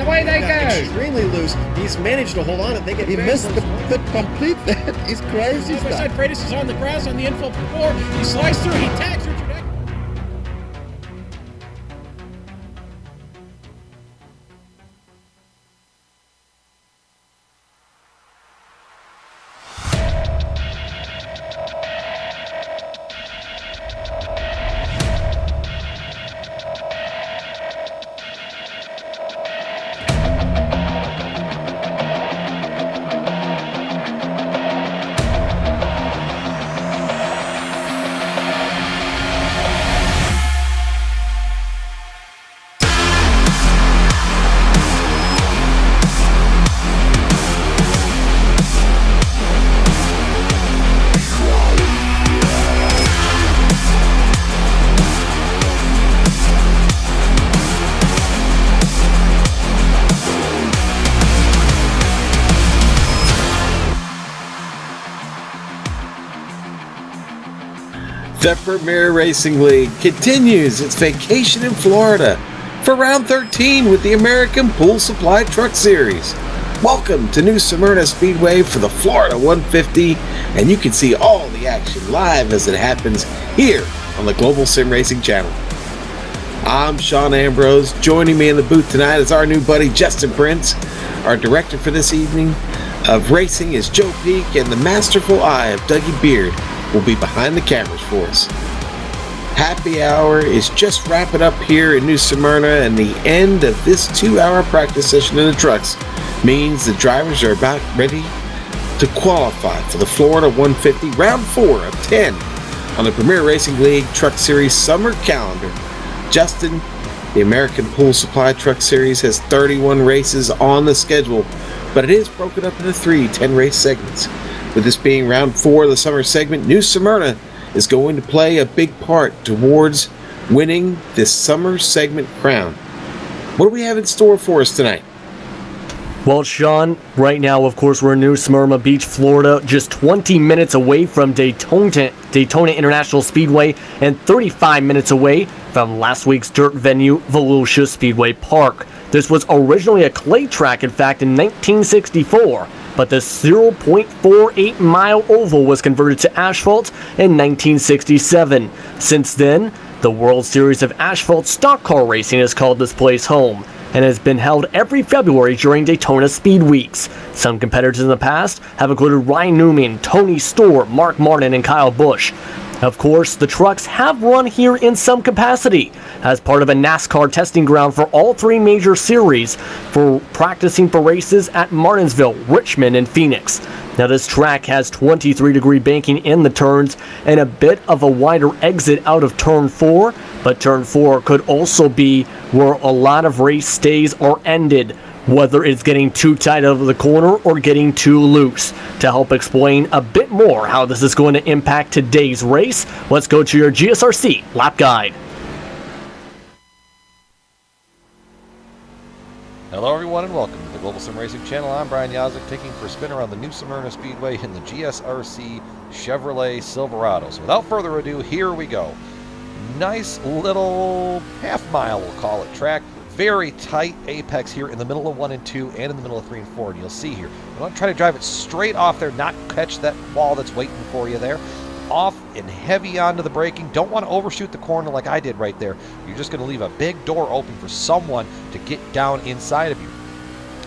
away they go. Extremely loose. He's managed to hold on. He missed the complete that. He's crazy stuff. Side Freitas is on the grass on the infield floor. He slides through. He tags Richard. The Premier Racing League continues its vacation in Florida for round 13 with the American Pool Supply Truck Series. Welcome to New Smyrna Speedway for the Florida 150, and you can see all the action live as it happens here on the Global Sim Racing channel. I'm Sean Ambrose. Joining me in the booth tonight is our new buddy Justin Prince. Our director for this evening of racing is Joe Peak, and the masterful eye of Dougie Beard will be behind the cameras for us. Happy hour is just wrapping up here in New Smyrna, and the end of this 2-hour practice session in the trucks means the drivers are about ready to qualify for the Florida 150 round 4 of 10 on the Premier Racing League Truck Series summer calendar. Justin, the American Pool Supply Truck Series has 31 races on the schedule, but it is broken up into 3 10-race segments. With this being round 4 of the summer segment, New Smyrna is going to play a big part towards winning this summer segment crown. What do we have in store for us tonight? Well, Sean, right now, of course, we're in New Smyrna Beach, Florida, just 20 minutes away from Daytona International Speedway and 35 minutes away from last week's dirt venue, Volusia Speedway Park. This was originally a clay track, in fact, in 1964. But the 0.48 mile oval was converted to asphalt in 1967. Since then, the World Series of Asphalt Stock Car Racing has called this place home and has been held every February during Daytona Speed Weeks. Some competitors in the past have included Ryan Newman, Tony Storr, Mark Martin, and Kyle Busch. Of course, the trucks have run here in some capacity as part of a NASCAR testing ground for all 3 major series for practicing for races at Martinsville, Richmond, and Phoenix. Now, this track has 23-degree banking in the turns and a bit of a wider exit out of Turn 4, but Turn 4 could also be where a lot of race stays are ended, whether it's getting too tight out of the corner or getting too loose. To help explain a bit more how this is going to impact today's race, let's go to your GSRC lap guide. Hello everyone and welcome to the Global Sim Racing channel. I'm Brian Yazek, taking for a spin around the New Smyrna Speedway in the GSRC Chevrolet Silverado. So without further ado, here we go. Nice little half mile, we'll call it, track. Very tight apex here in the middle of 1 and 2 and in the middle of 3 and 4. And you'll see here, I'm going to try to drive it straight off there, not catch that wall that's waiting for you there. Off and heavy onto the braking. Don't want to overshoot the corner like I did right there. You're just going to leave a big door open for someone to get down inside of you.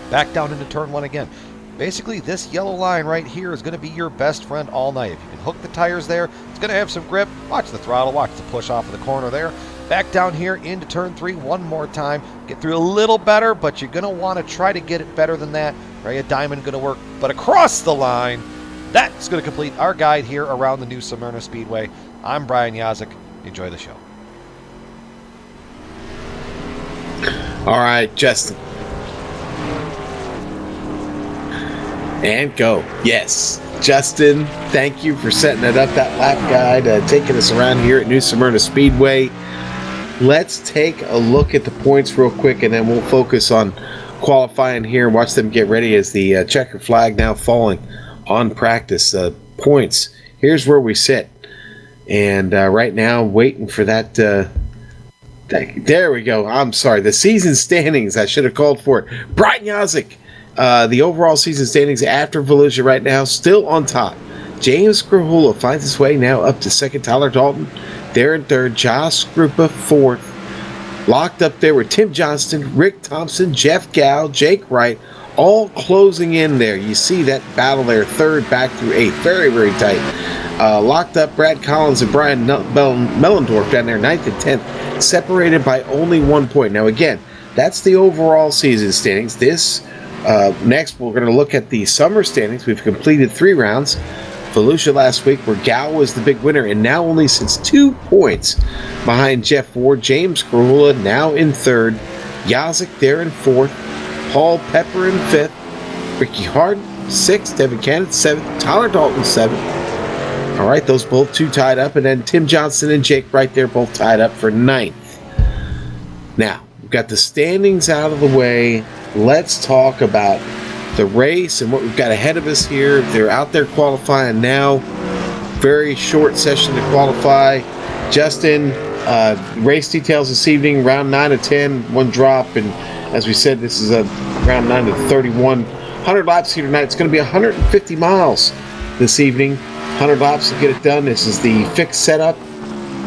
Back down into turn 1 again. Basically, this yellow line right here is going to be your best friend all night. If you can hook the tires there, it's going to have some grip. Watch the throttle, watch the push off of the corner there. Back down here into turn 3 one more time. Get through a little better, but you're going to want to try to get it better than that. Right, a diamond going to work, but across the line, that's going to complete our guide here around the New Smyrna Speedway. I'm Brian Yazek. Enjoy the show. All right, Justin. And go. Yes. Justin, thank you for setting it up, that lap guide, taking us around here at New Smyrna Speedway. Let's take a look at the points real quick, and then we'll focus on qualifying here and watch them get ready as the checker flag now falling on practice points. Here's where we sit. And right now, waiting for that There we go. I'm sorry. The season standings. I should have called for it. Brian Yazik. The overall season standings after Volusia right now, still on top. James Grahula finds his way now up to second. Tyler Dalton there in third. Josh Grupa fourth. Locked up there with Tim Johnston, Rick Thompson, Jeff Gow, Jake Wright, all closing in there. You see that battle there, third back through eighth. Very, very tight. Locked up Brad Collins and Brian Mellendorf down there, 9th and 10th, separated by only 1 point. Now, again, that's the overall season standings. Next, we're going to look at the summer standings. We've completed 3 rounds. Volusia last week, where Gow was the big winner, and now only sits 2 points behind Jeff Ward. James Grahula now in third. Yazik there in fourth. Paul Pepper in fifth. Ricky Harden, sixth. Devin Cannon, seventh. Tyler Dalton, seventh. All right, those both 2 tied up, and then Tim Johnson and Jake right there both tied up for 9th. Now, we've got the standings out of the way. Let's talk about the race and what we've got ahead of us here. They're out there qualifying now. Very short session to qualify. Justin, race details this evening, round 9 of 10, 1 drop, and as we said, this is a round 9 of 31. 100 laps here tonight. It's going to be 150 miles this evening. 100 laps to get it done. This is the fixed setup,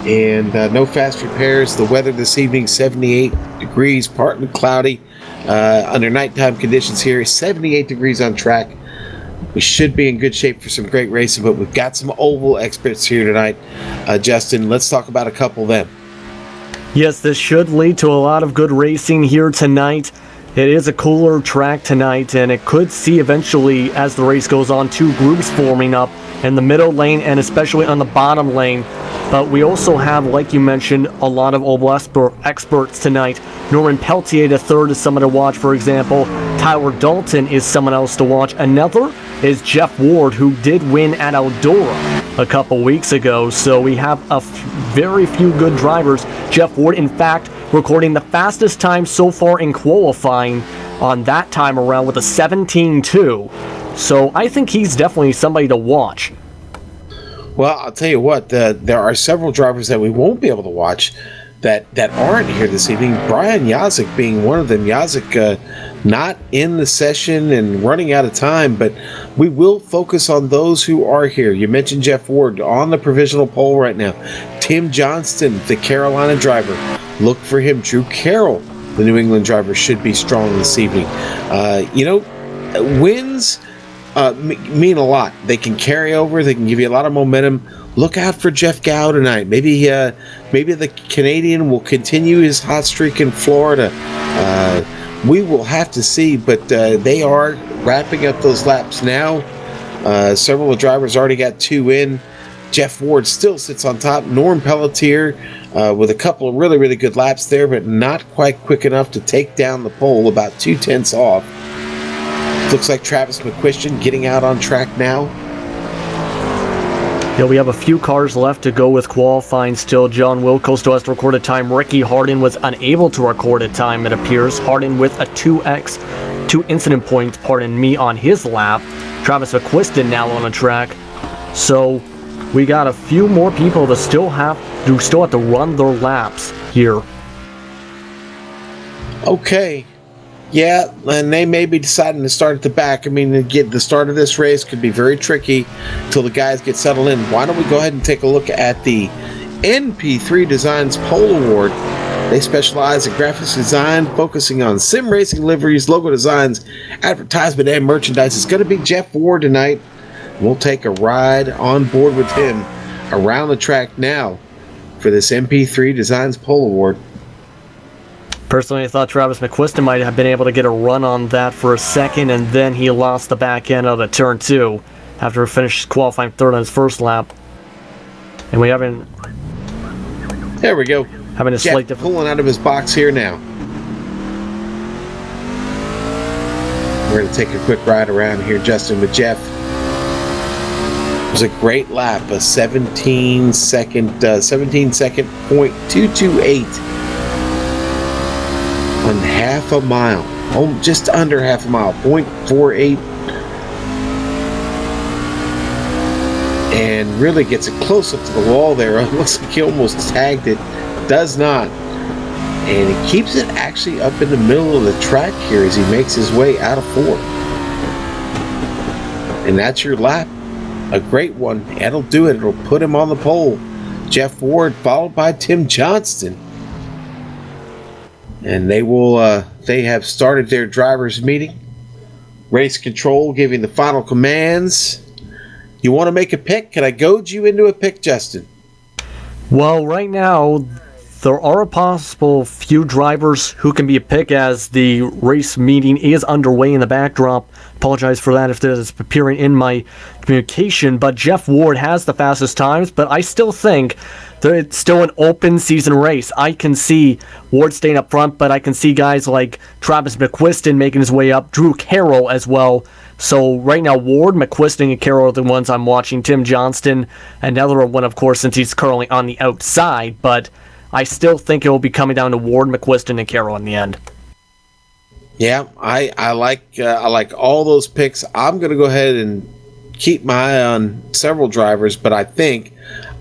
and no fast repairs. The weather this evening, 78 degrees, partly cloudy. Under nighttime conditions here, 78 degrees on track. We should be in good shape for some great racing, but we've got some oval experts here tonight. Justin, let's talk about a couple of them. Yes, this should lead to a lot of good racing here tonight. It is a cooler track tonight, and it could see eventually, as the race goes on, 2 groups forming up in the middle lane and especially on the bottom lane. But we also have, like you mentioned, a lot of oval experts tonight. Norman Peltier III is someone to watch, for example. Tyler Dalton is someone else to watch. Another is Jeff Ward, who did win at Eldora a couple weeks ago. So we have very few good drivers. Jeff Ward, in fact, recording the fastest time so far in qualifying on that time around with a 17.2. So I think he's definitely somebody to watch. Well, I'll tell you what, there are several drivers that we won't be able to watch that aren't here this evening. Brian Yazik being one of them. Yazik not in the session and running out of time, but we will focus on those who are here. You mentioned Jeff Ward on the provisional pole right now. Tim Johnston, the Carolina driver. Look for him. Drew Carroll, the New England driver, should be strong this evening. Wins mean a lot. They can carry over. They can give you a lot of momentum. Look out for Jeff Gow tonight. Maybe the Canadian will continue his hot streak in Florida. We will have to see, but they are wrapping up those laps now. Several of the drivers already got 2 in. Jeff Ward still sits on top. Norm Pelletier with a couple of really, really good laps there, but not quite quick enough to take down the pole, about 2/10 off. Looks like Travis McQuistion getting out on track now. Yeah, we have a few cars left to go with qualifying still. John Wilco still has to record a time. Ricky Harden was unable to record a time, it appears. Harden with a 2 incident points, on his lap. Travis McQuiston now on the track. So we got a few more people that still have to run their laps here. Okay. Yeah, and they may be deciding to start at the back. I mean, the start of this race could be very tricky until the guys get settled in. Why don't we go ahead and take a look at the NP3 Designs Pole Award. They specialize in graphics design, focusing on sim racing liveries, logo designs, advertisement, and merchandise. It's going to be Jeff Ward tonight. We'll take a ride on board with him around the track now for this NP3 Designs Pole Award. Personally, I thought Travis McQuiston might have been able to get a run on that for a second, and then he lost the back end of the turn 2 after he finished qualifying third on his first lap. And we haven't... There we go. Having a Jeff slight difference. Pulling out of his box here now. We're going to take a quick ride around here, Justin, with Jeff. It was a great lap, a 17 second .228 on half a mile. Oh, just under half a mile, 0.48. And really gets it close up to the wall there. It looks like he almost tagged it. Does not. and he keeps it actually up in the middle of the track here as he makes his way out of 4th. And that's your lap. A great one. That'll do it. It'll put him on the pole. Jeff Ward followed by Tim Johnston. And they have started their drivers' meeting. Race control giving the final commands. You want to make a pick? Can I goad you into a pick, Justin? Well, right now, there are a possible few drivers who can be a pick as the race meeting is underway in the backdrop. Apologize for that if that is appearing in my communication, but Jeff Ward has the fastest times, but I still think that it's still an open season race. I can see Ward staying up front, but I can see guys like Travis McQuiston making his way up, Drew Carroll as well. So right now, Ward, McQuiston, and Carroll are the ones I'm watching. Tim Johnston, another one, of course, since he's currently on the outside, but I still think it will be coming down to Ward, McQuiston, and Carroll in the end. Yeah, I like all those picks. I'm going to go ahead and keep my eye on several drivers, but I think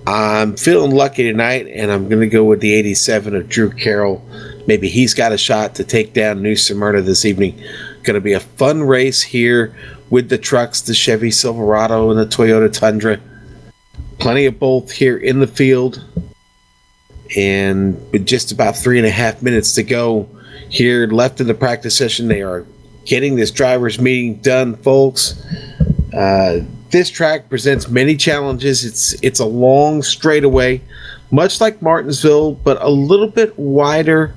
I'm feeling lucky tonight, and I'm going to go with the 87 of Drew Carroll. Maybe he's got a shot to take down New Smyrna this evening. Going to be a fun race here with the trucks, the Chevy Silverado and the Toyota Tundra. Plenty of both here in the field. And with just about 3.5 minutes to go here left in the practice session, they are getting this drivers meeting done, folks. This track presents many challenges. It's a long straightaway, much like Martinsville, but a little bit wider.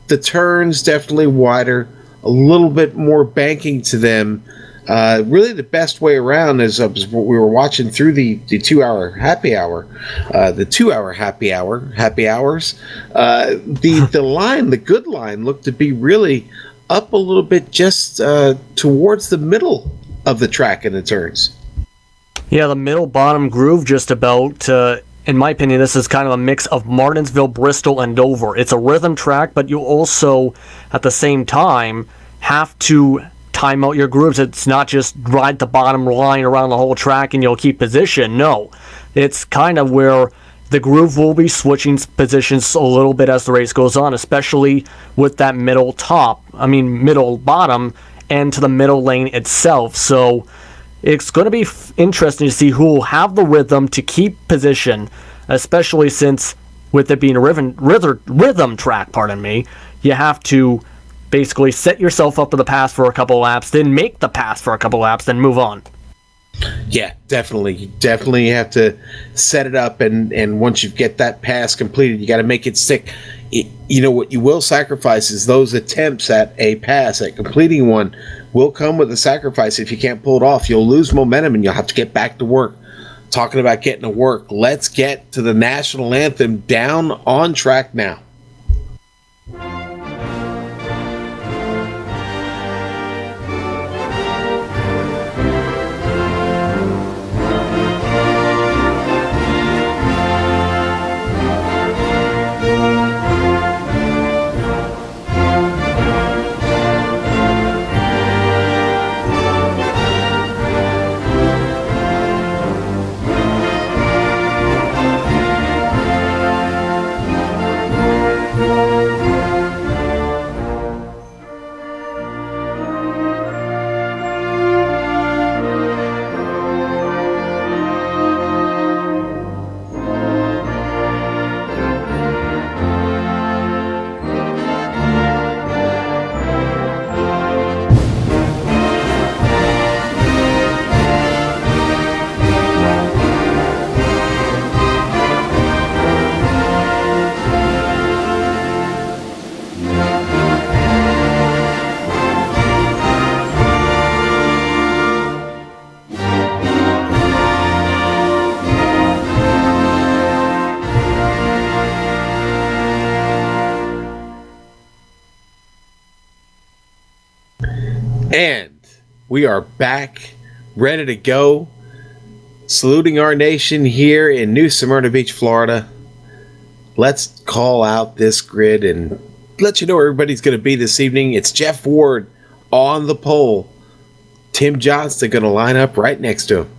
The turns definitely wider, a little bit more banking to them. Really the best way around is what we were watching through the 2-hour happy hour, the 2-hour happy hours. The line, the good line, looked to be really up a little bit just towards the middle of the track in the turns. Yeah, the middle bottom groove just about, in my opinion, this is kind of a mix of Martinsville, Bristol, and Dover. It's a rhythm track, but you also, at the same time, have to time out your grooves. It's not just ride the bottom line around the whole track and you'll keep position. No, it's kind of where the groove will be switching positions a little bit as the race goes on, especially with that middle bottom, and to the middle lane itself. So it's going to be interesting to see who will have the rhythm to keep position, especially since with it being a rhythm track, you have to basically set yourself up for the pass for a couple laps, then make the pass for a couple laps, then move on. Yeah, definitely. You definitely have to set it up, and once you get that pass completed, you got to make it stick. You know what you will sacrifice is those attempts at a pass, at completing one, will come with a sacrifice. If you can't pull it off, you'll lose momentum and you'll have to get back to work. Talking about getting to work, let's get to the national anthem down on track now. And we are back, ready to go, saluting our nation here in New Smyrna Beach, Florida. Let's call out this grid and let you know where everybody's going to be this evening. It's Jeff Ward on the pole. Tim Johnston going to line up right next to him.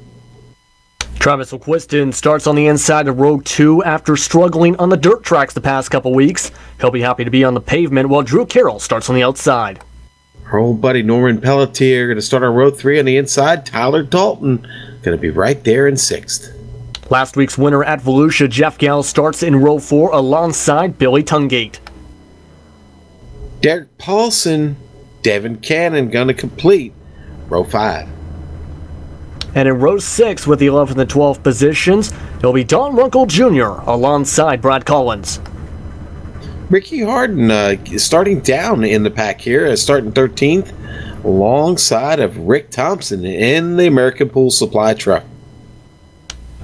Travis McQuiston starts on the inside of row 2 after struggling on the dirt tracks the past couple weeks. He'll be happy to be on the pavement, while Drew Carroll starts on the outside. Our old buddy Norman Pelletier going to start on row 3 on the inside. Tyler Dalton going to be right there in 6th. Last week's winner at Volusia, Jeff Gall, starts in row 4 alongside Billy Tungate. Derek Paulson, Devin Cannon going to complete row 5. And in row 6 with the 11th and 12th positions, it'll be Don Runkle Jr. alongside Brad Collins. Ricky Harden starting down in the pack here, starting 13th, alongside of Rick Thompson in the American Pool Supply truck.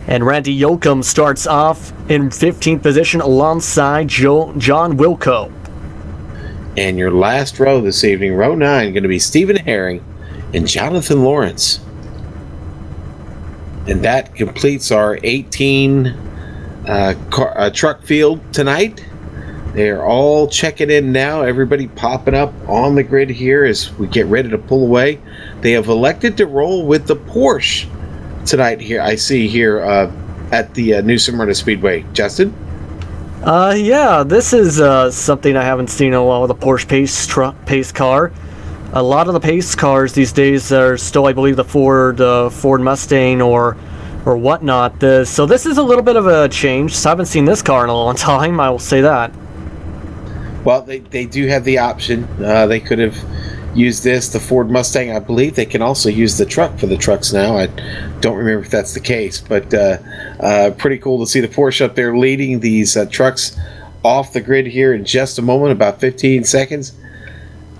And Randy Yoakum starts off in 15th position alongside John Wilco. And your last row this evening, row 9, going to be Stephen Herring and Jonathan Lawrence. And that completes our 18 truck field tonight. They're all checking in now. Everybody popping up on the grid here as we get ready to pull away. They have elected to roll with the Porsche tonight here. I see here at the New Smyrna Speedway. Justin? Yeah, this is something I haven't seen in a while with a Porsche pace car. A lot of the pace cars these days are still, I believe, the Ford Mustang or whatnot. So this is a little bit of a change. So I haven't seen this car in a long time, I will say that. Well, they do have the option. They could have used the Ford Mustang. I believe they can also use the truck for the trucks now. I don't remember if that's the case, but pretty cool to see the Porsche up there leading these trucks off the grid here in just a moment, about 15 seconds.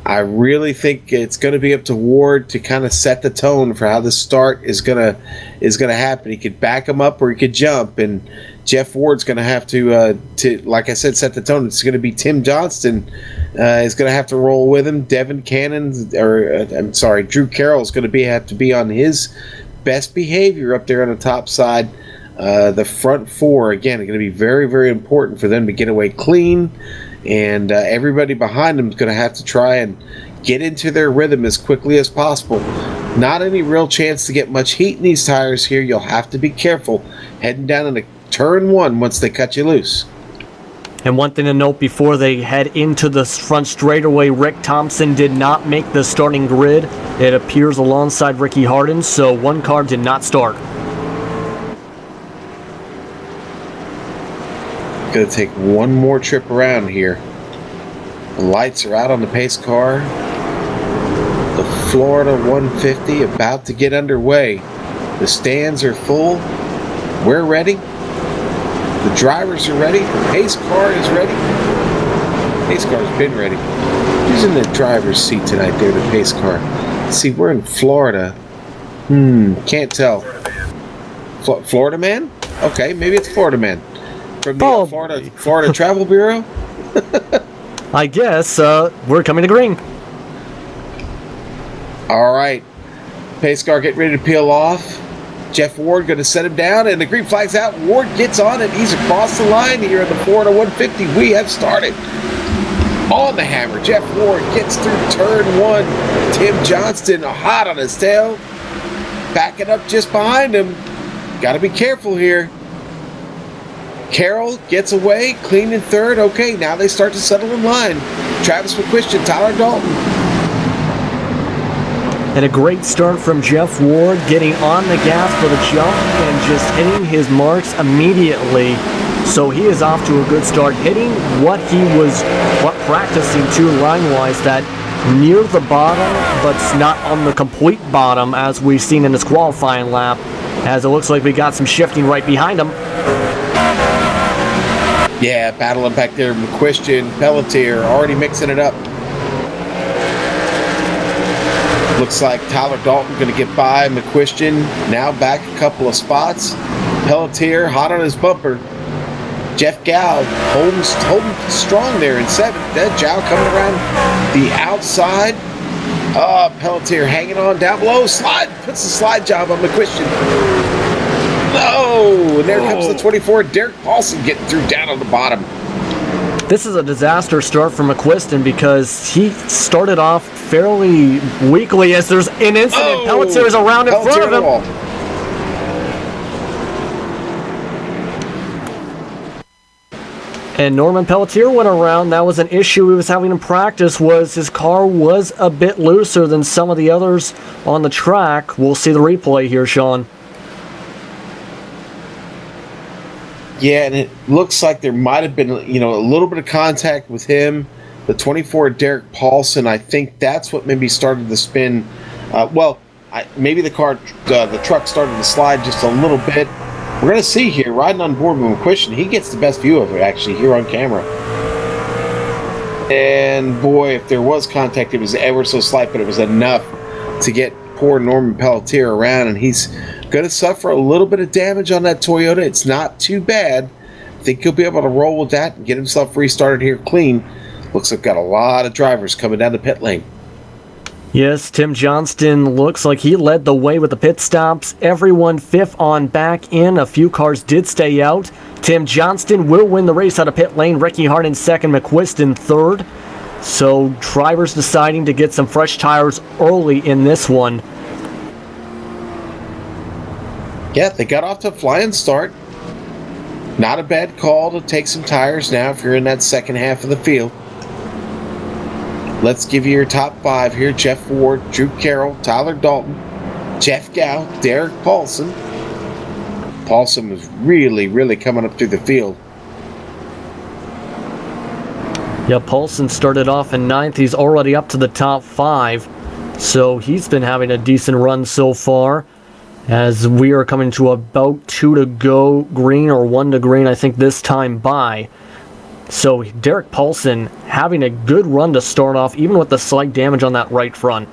I really think it's going to be up to Ward to kind of set the tone for how the start is going to happen. He could back him up or he could jump, and Jeff Ward's going to have to like I said, set the tone. It's going to be Tim Johnston is going to have to roll with him. Devin Cannon, Drew Carroll is going to have to be on his best behavior up there on the top side. The front four again are going to be very, very important for them to get away clean. And everybody behind them is going to have to try and get into their rhythm as quickly as possible. Not any real chance to get much heat in these tires here. You'll have to be careful heading down into turn 1 once they cut you loose. And one thing to note before they head into the front straightaway, Rick Thompson did not make the starting grid. It appears alongside Ricky Harden, so one car did not start. Going to take one more trip around here. The lights are out on the pace car. The Florida 150 about to get underway. The stands are full. We're ready. The drivers are ready. The pace car is ready. Pace car's been ready. Who's in the driver's seat tonight there, the pace car? See, we're in Florida. Can't tell. Florida Man? Okay, maybe it's Florida Man. From the Florida Travel Bureau? I guess we're coming to green. All right. Pace car getting ready to peel off. Jeff Ward going to set him down, and the green flag's out. Ward gets on it. He's across the line here in the Florida 150. We have started on the hammer. Jeff Ward gets through turn 1. Tim Johnston hot on his tail. Backing up just behind him. Got to be careful here. Carroll gets away, clean in third. Okay, now they start to settle in line. Travis McQuiston, Tyler Dalton. And a great start from Jeff Ward, getting on the gas for the jump and just hitting his marks immediately. So he is off to a good start, hitting what practicing to line-wise, that near the bottom, but not on the complete bottom, as we've seen in his qualifying lap, as it looks like we got some shifting right behind him. Yeah, battling back there. McQuiston, Pelletier already mixing it up. Looks like Tyler Dalton going to get by McQuiston. Now back a couple of spots. Pelletier hot on his bumper. Jeff Gow holding strong there in 7th. That Jow coming around the outside. Pelletier hanging on down below. Puts the slide job on McQuiston. No! And there comes the 24. Derek Paulson getting through down on the bottom. This is a disaster start for McQuiston because he started off fairly weakly as there's an incident. Pelletier is around in front of him. And Norman Pelletier went around. That was an issue he was having in practice, was his car was a bit looser than some of the others on the track. We'll see the replay here, Sean. Yeah, and it looks like there might have been, a little bit of contact with him. The 24 Derek Paulson, I think that's what maybe started the spin. Maybe the truck started to slide just a little bit. We're going to see here, riding on board with McQuistion, he gets the best view of it, actually, here on camera. And, boy, if there was contact, it was ever so slight, but it was enough to get poor Norman Pelletier around, and he's going to suffer a little bit of damage on that Toyota. It's not too bad. I think he'll be able to roll with that and get himself restarted here clean. Looks like got a lot of drivers coming down the pit lane. Yes, Tim Johnston looks like he led the way with the pit stops. Everyone fifth on back in. A few cars did stay out. Tim Johnston will win the race out of pit lane. Ricky Hardin second, McQuiston third. So drivers deciding to get some fresh tires early in this one. Yeah, they got off to a flying start. Not a bad call to take some tires now if you're in that second half of the field. Let's give you your top five here. Jeff Ward, Drew Carroll, Tyler Dalton, Jeff Gow, Derek Paulson. Paulson was really, really coming up through the field. Yeah, Paulson started off in ninth. He's already up to the top five. So he's been having a decent run so far. As we are coming to about 2 to go green, or 1 to green, I think, this time by. So Derek Paulson having a good run to start off, even with the slight damage on that right front.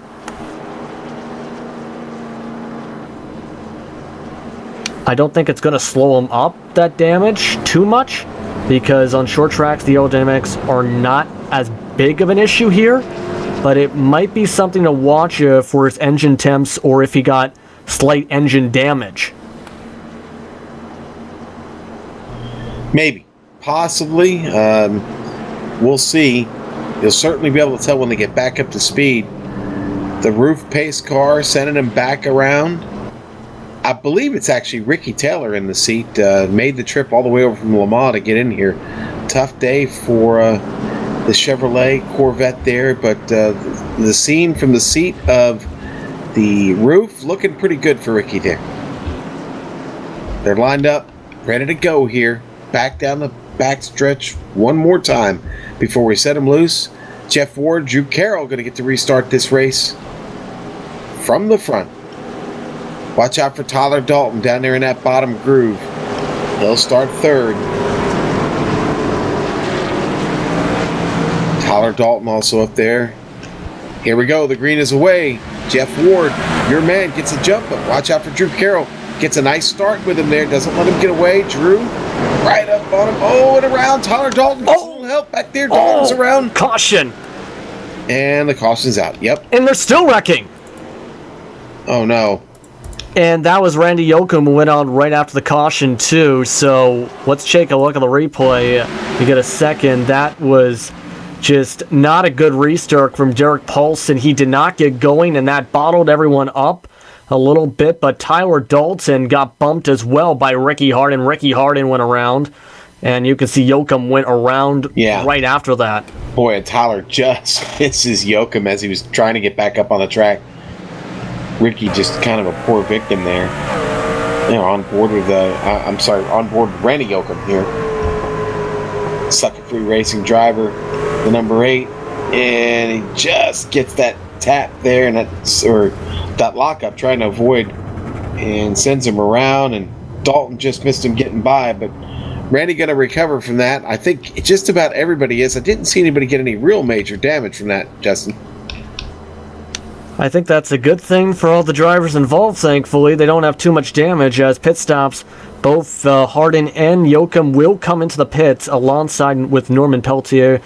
I don't think it's going to slow him up, that damage, too much, because on short tracks the aerodynamics are not as big of an issue here, but it might be something to watch for his engine temps, or if he got slight engine damage. Maybe. Possibly. We'll see. You'll certainly be able to tell when they get back up to speed. The roof pace car sending him back around. I believe it's actually Ricky Taylor in the seat. Made the trip all the way over from Le Mans to get in here. Tough day for the Chevrolet Corvette there, but the scene from the seat of the roof looking pretty good for Ricky there. They're lined up, ready to go here. Back down the back stretch one more time before we set them loose. Jeff Ward, Drew Carroll going to get to restart this race from the front. Watch out for Tyler Dalton down there in that bottom groove. He'll start third. Tyler Dalton also up there. Here we go. The green is away. Jeff Ward, your man, gets a jump, but watch out for Drew Carroll. Gets a nice start with him there. Doesn't let him get away. Drew, right up on him. Oh, and around. Tyler Dalton gets a little help back there. Dalton's around. Caution. And the caution's out. Yep. And they're still wrecking. Oh, no. And that was Randy Yoakum who went on right after the caution, too. So let's take a look at the replay. You get a second. That was just not a good restart from Derek Paulson. He did not get going, and that bottled everyone up a little bit. But Tyler Dalton got bumped as well by Ricky Hardin. Ricky Hardin went around, and you can see Yoakum went around right after that. Boy, and Tyler just misses Yoakum as he was trying to get back up on the track. Ricky just kind of a poor victim there. On board with on board with Randy Yoakum here. Sucker Free Racing driver, the number 8, and he just gets that tap there and that lockup trying to avoid, and sends him around, and Dalton just missed him getting by, but Randy going to recover from that. I think just about everybody is. I didn't see anybody get any real major damage from that, Justin. I think that's a good thing for all the drivers involved, thankfully. They don't have too much damage as pit stops. Both Hardin and Yoakum will come into the pits alongside with Norman Pelletier.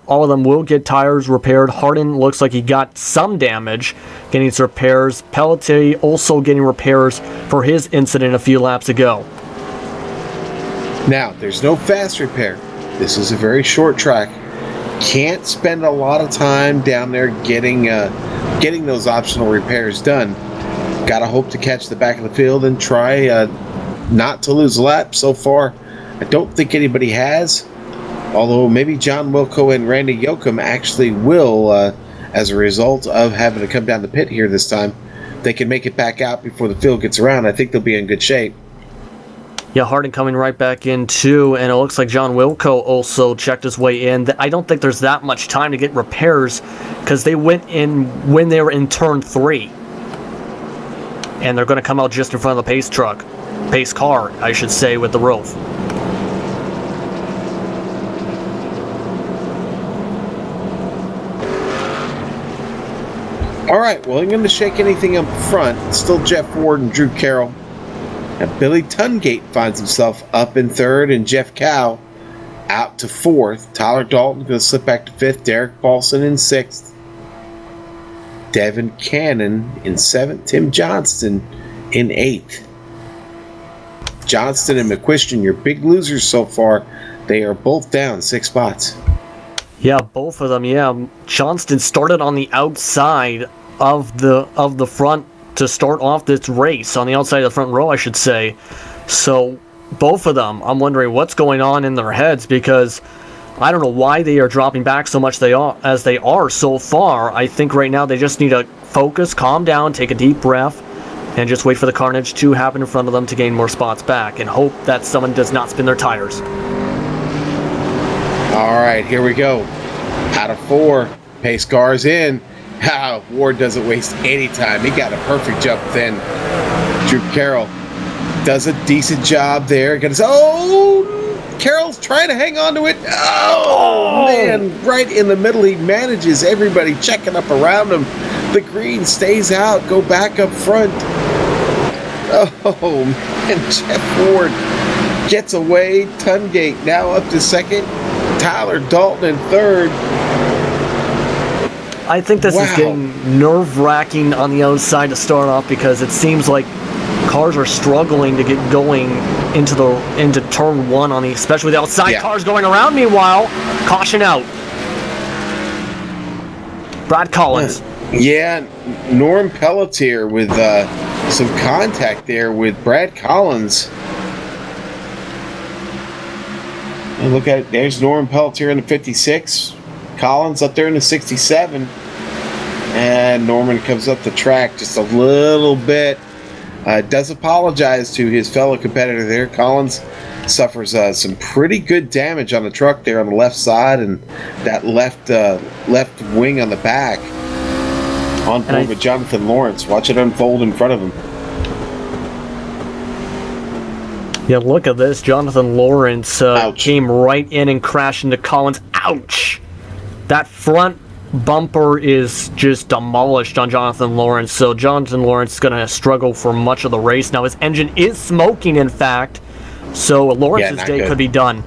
All of them will get tires repaired. Hardin looks like he got some damage getting his repairs. Pelletier also getting repairs for his incident a few laps ago. Now, there's no fast repair. This is a very short track. Can't spend a lot of time down there getting those optional repairs done. Gotta hope to catch the back of the field and try not to lose a lap. So far, I don't think anybody has. Although maybe John Wilco and Randy Yoakum actually will, as a result of having to come down the pit here this time, they can make it back out before the field gets around. I think they'll be in good shape. Yeah, Harding coming right back in too, and it looks like John Wilco also checked his way in. I don't think there's that much time to get repairs because they went in when they were in turn 3. And they're going to come out just in front of the pace car, I should say, with the roof. All right, well, I'm going to shake anything up front. It's still Jeff Ward and Drew Carroll. Now, Billy Tungate finds himself up in 3rd, and Jeff Cow out to 4th. Tyler Dalton going to slip back to 5th. Derek Paulson in 6th. Devin Cannon in 7th. Tim Johnston in 8th. Johnston and McQuistion, your big losers so far. They are both down 6 spots. Yeah, both of them. Yeah, Johnston started on the outside of the front to start off this race, on the outside of the front row, I should say. So both of them, I'm wondering what's going on in their heads, because I don't know why they are dropping back so much as they are so far. I think right now they just need to focus, calm down, take a deep breath, and just wait for the carnage to happen in front of them to gain more spots back, and hope that someone does not spin their tires. All right, here we go. Out of 4, pace car's in. Ward doesn't waste any time. He got a perfect jump then. Drew Carroll does a decent job there. Carroll's trying to hang on to it. Oh, man, right in the middle. He manages. Everybody checking up around him. The green stays out. Go back up front. Oh, man, Jeff Ward gets away. Tungate now up to 2nd. Tyler Dalton in 3rd. I think this is getting nerve-wracking on the outside to start off, because it seems like cars are struggling to get going into turn 1 on especially the outside cars going around. Meanwhile, caution out. Brad Collins. Yeah, Norm Pelletier with some contact there with Brad Collins. And look at it. There's Norm Pelletier in the 56. Collins up there in the 67. And Norman comes up the track just a little bit. Does apologize to his fellow competitor there. Collins suffers some pretty good damage on the truck there on the left side, and that left wing on the back. On board with Jonathan Lawrence. Watch it unfold in front of him. Yeah, look at this. Jonathan Lawrence came right in and crashed into Collins. Ouch! That front bumper is just demolished on Jonathan Lawrence, so Jonathan Lawrence is going to struggle for much of the race. Now, his engine is smoking, in fact, so Lawrence's day could be done.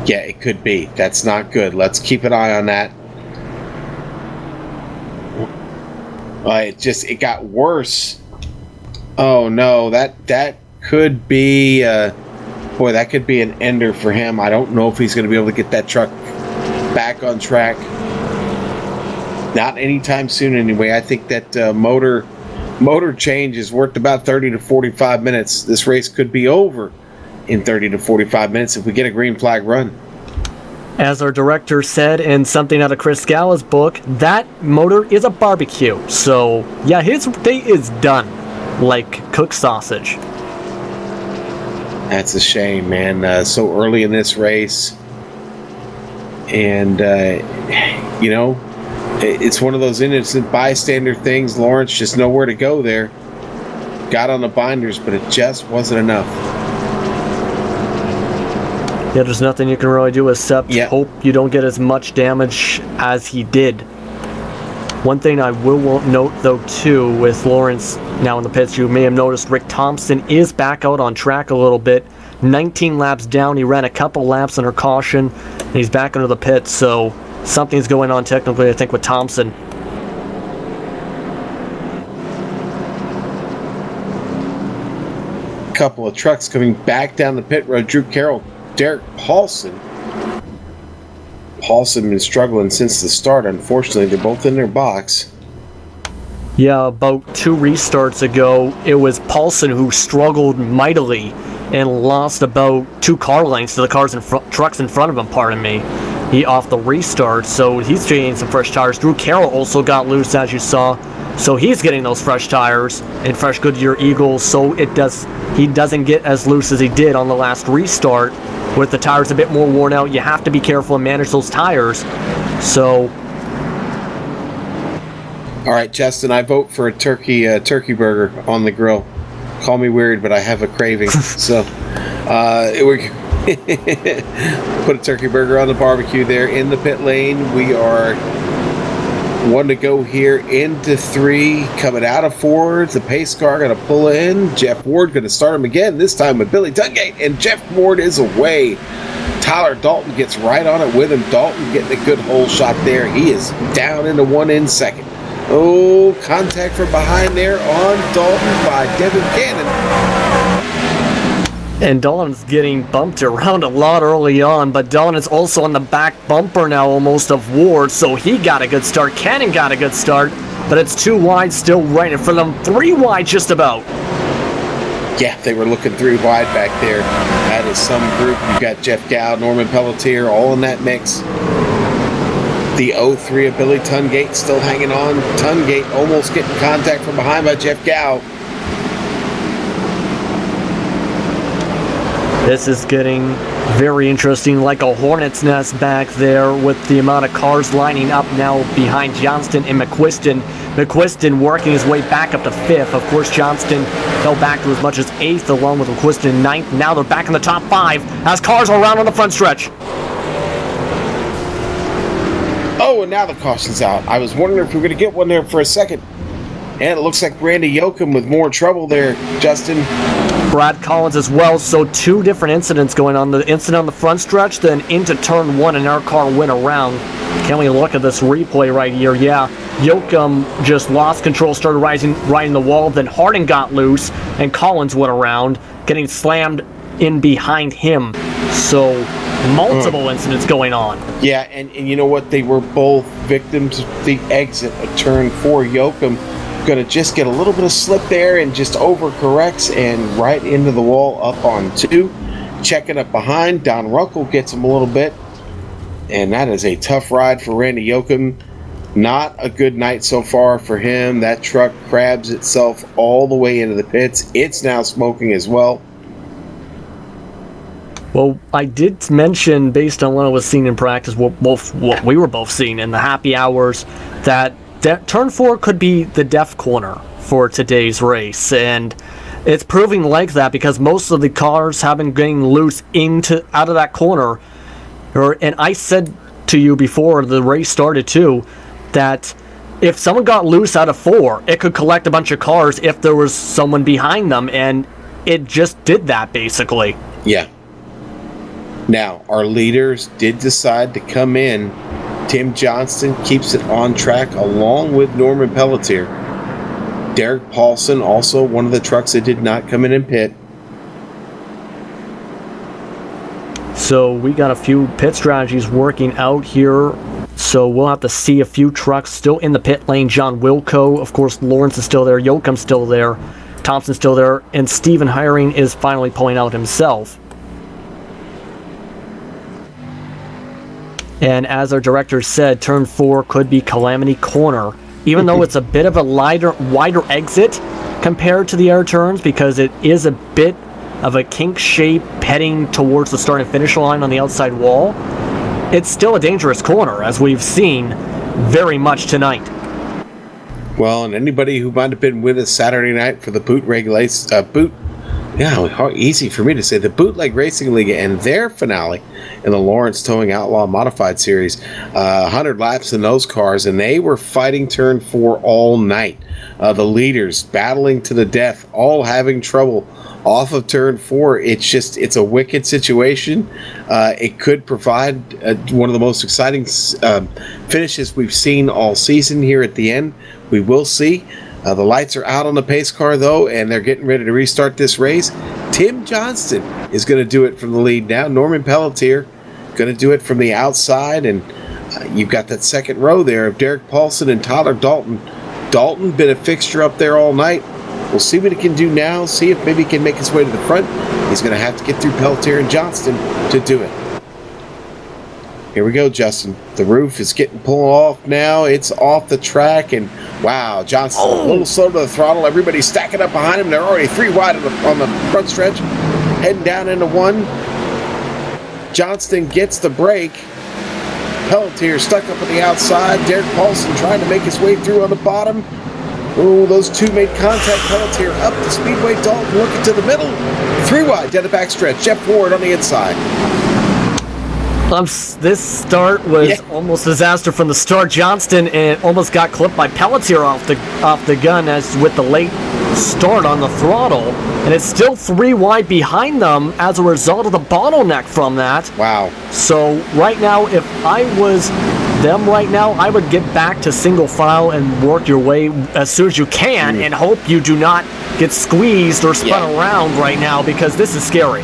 Yeah, it could be. That's not good. Let's keep an eye on that. It got worse. Oh, no, that could be, that could be an ender for him. I don't know if he's going to be able to get that truck back on track. Not anytime soon, anyway. I think that motor change is worth about 30 to 45 minutes. This race could be over in 30 to 45 minutes if we get a green flag run. As our director said in something out of Chris Scala's book, that motor is a barbecue. So, yeah, his day is done, like cooked sausage. That's a shame, man. So early in this race. And, it's one of those innocent bystander things. Lawrence just nowhere to go there. Got on the binders, but it just wasn't enough. Yeah, there's nothing you can really do except hope you don't get as much damage as he did. One thing I will note, though, too, with Lawrence now in the pits, you may have noticed Rick Thompson is back out on track a little bit. 19 laps down. He ran a couple laps under caution, and he's back into the pits, so something's going on technically, I think, with Thompson. Couple of trucks coming back down the pit road. Drew Carroll, Derek Paulson. Paulson been struggling since the start. Unfortunately, they're both in their box. Yeah, about 2 restarts ago, it was Paulson who struggled mightily and lost about 2 car lengths to the trucks in front of him, pardon me. He off the restart, so he's getting some fresh tires. Drew Carroll also got loose, as you saw, so he's getting those fresh tires and fresh Goodyear Eagles, so he doesn't get as loose as he did on the last restart. With the tires a bit more worn out, you have to be careful and manage those tires. So, all right, Justin, I vote for a turkey burger on the grill. Call me weird, but I have a craving. So, we put a turkey burger on the barbecue there in the pit lane. We are 1 to go here into 3, coming out of 4. The pace car going to pull in. Jeff Ward going to start him again, this time with Billy Tungate, and Jeff Ward is away. Tyler Dalton gets right on it with him. Dalton getting a good hole shot there. He is down into 1 in second. Oh, contact from behind there on Dalton by Devin Cannon. And Dalton's getting bumped around a lot early on, but Dalton is also on the back bumper now almost of Ward, so he got a good start. Cannon got a good start, but it's 2 wide still right in front of them. 3 wide just about. Yeah, they were looking 3 wide back there. That is some group. You've got Jeff Gow, Norman Pelletier, all in that mix. The 03 of Billy Tungate still hanging on. Tungate almost getting contact from behind by Jeff Gow. This is getting very interesting, like a hornet's nest back there with the amount of cars lining up now behind Johnston and McQuiston. McQuiston working his way back up to 5th. Of course, Johnston fell back to as much as 8th along with McQuiston in 9th. Now they're back in the top 5 as cars are around on the front stretch. Oh, and now the caution's out. I was wondering if we were going to get one there for a second. And it looks like Randy Yoakum with more trouble there, Justin. Brad Collins as well, so 2 different incidents going on. The incident on the front stretch, then into turn 1, and our car went around. Can we look at this replay right here? Yeah, Yoakum just lost control, started riding the wall, then Harding got loose, and Collins went around, getting slammed in behind him. So, multiple incidents going on. Yeah, and you know what? They were both victims of the exit of turn 4. Yoakum going to just get a little bit of slip there and just overcorrects and right into the wall up on 2. Checking up behind, Don Ruckle gets him a little bit. And that is a tough ride for Randy Yoakum. Not a good night so far for him. That truck crabs itself all the way into the pits. It's now smoking as well. Well, I did mention, based on what I was seeing in practice, what we were both seeing in the happy hours, that turn 4 could be the death corner for today's race, and it's proving like that because most of the cars have been getting loose out of that corner. And I said to you before the race started too, that if someone got loose out of 4, it could collect a bunch of cars if there was someone behind them, and it just did that basically. Yeah. Now, our leaders did decide to come in. Tim Johnston keeps it on track along with Norman Pelletier. Derek Paulson, also one of the trucks that did not come in and pit. So we got a few pit strategies working out here. So we'll have to see a few trucks still in the pit lane. John Wilco, of course, Lawrence is still there. Yoakum's still there. Thompson's still there. And Stephen Hiring is finally pulling out himself. And as our director said, turn 4 could be Calamity Corner, even though it's a bit of a wider exit compared to the air turns, because it is a bit of a kink shape heading towards the start and finish line on the outside wall. It's still a dangerous corner, as we've seen very much tonight. Well, and anybody who might have been with us Saturday night for the easy for me to say, the Bootleg Racing League and their finale in the Lawrence Towing Outlaw Modified Series, 100 laps in those cars, and they were fighting turn 4 all night. The leaders battling to the death, all having trouble off of turn 4. It's a wicked situation. It could provide one of the most exciting finishes we've seen all season here at the end. We will see. The lights are out on the pace car, though, and they're getting ready to restart this race. Tim Johnston is going to do it from the lead now. Norman Pelletier going to do it from the outside, and you've got that second row there of Derek Paulson and Tyler Dalton. Dalton been a fixture up there all night. We'll see what he can do now, see if maybe he can make his way to the front. He's going to have to get through Pelletier and Johnston to do it. Here we go, Justin. The roof is getting pulled off now. It's off the track, and wow, Johnston a little slow to the throttle. Everybody's stacking up behind him. They're already 3 wide on the front stretch, heading down into 1. Johnston gets the break. Pelletier stuck up on the outside. Derek Paulson trying to make his way through on the bottom. Oh, those two made contact. Pelletier up the speedway. Dalton looking to the middle. 3 wide down the backstretch. Jeff Ward on the inside. This start was almost disaster from the start. Johnston almost got clipped by Pelletier off the gun as with the late start on the throttle, and it's still 3 wide behind them as a result of the bottleneck from that. Wow. So right now, if I was them right now, I would get back to single file and work your way as soon as you can and hope you do not get squeezed or spun around right now, because this is scary.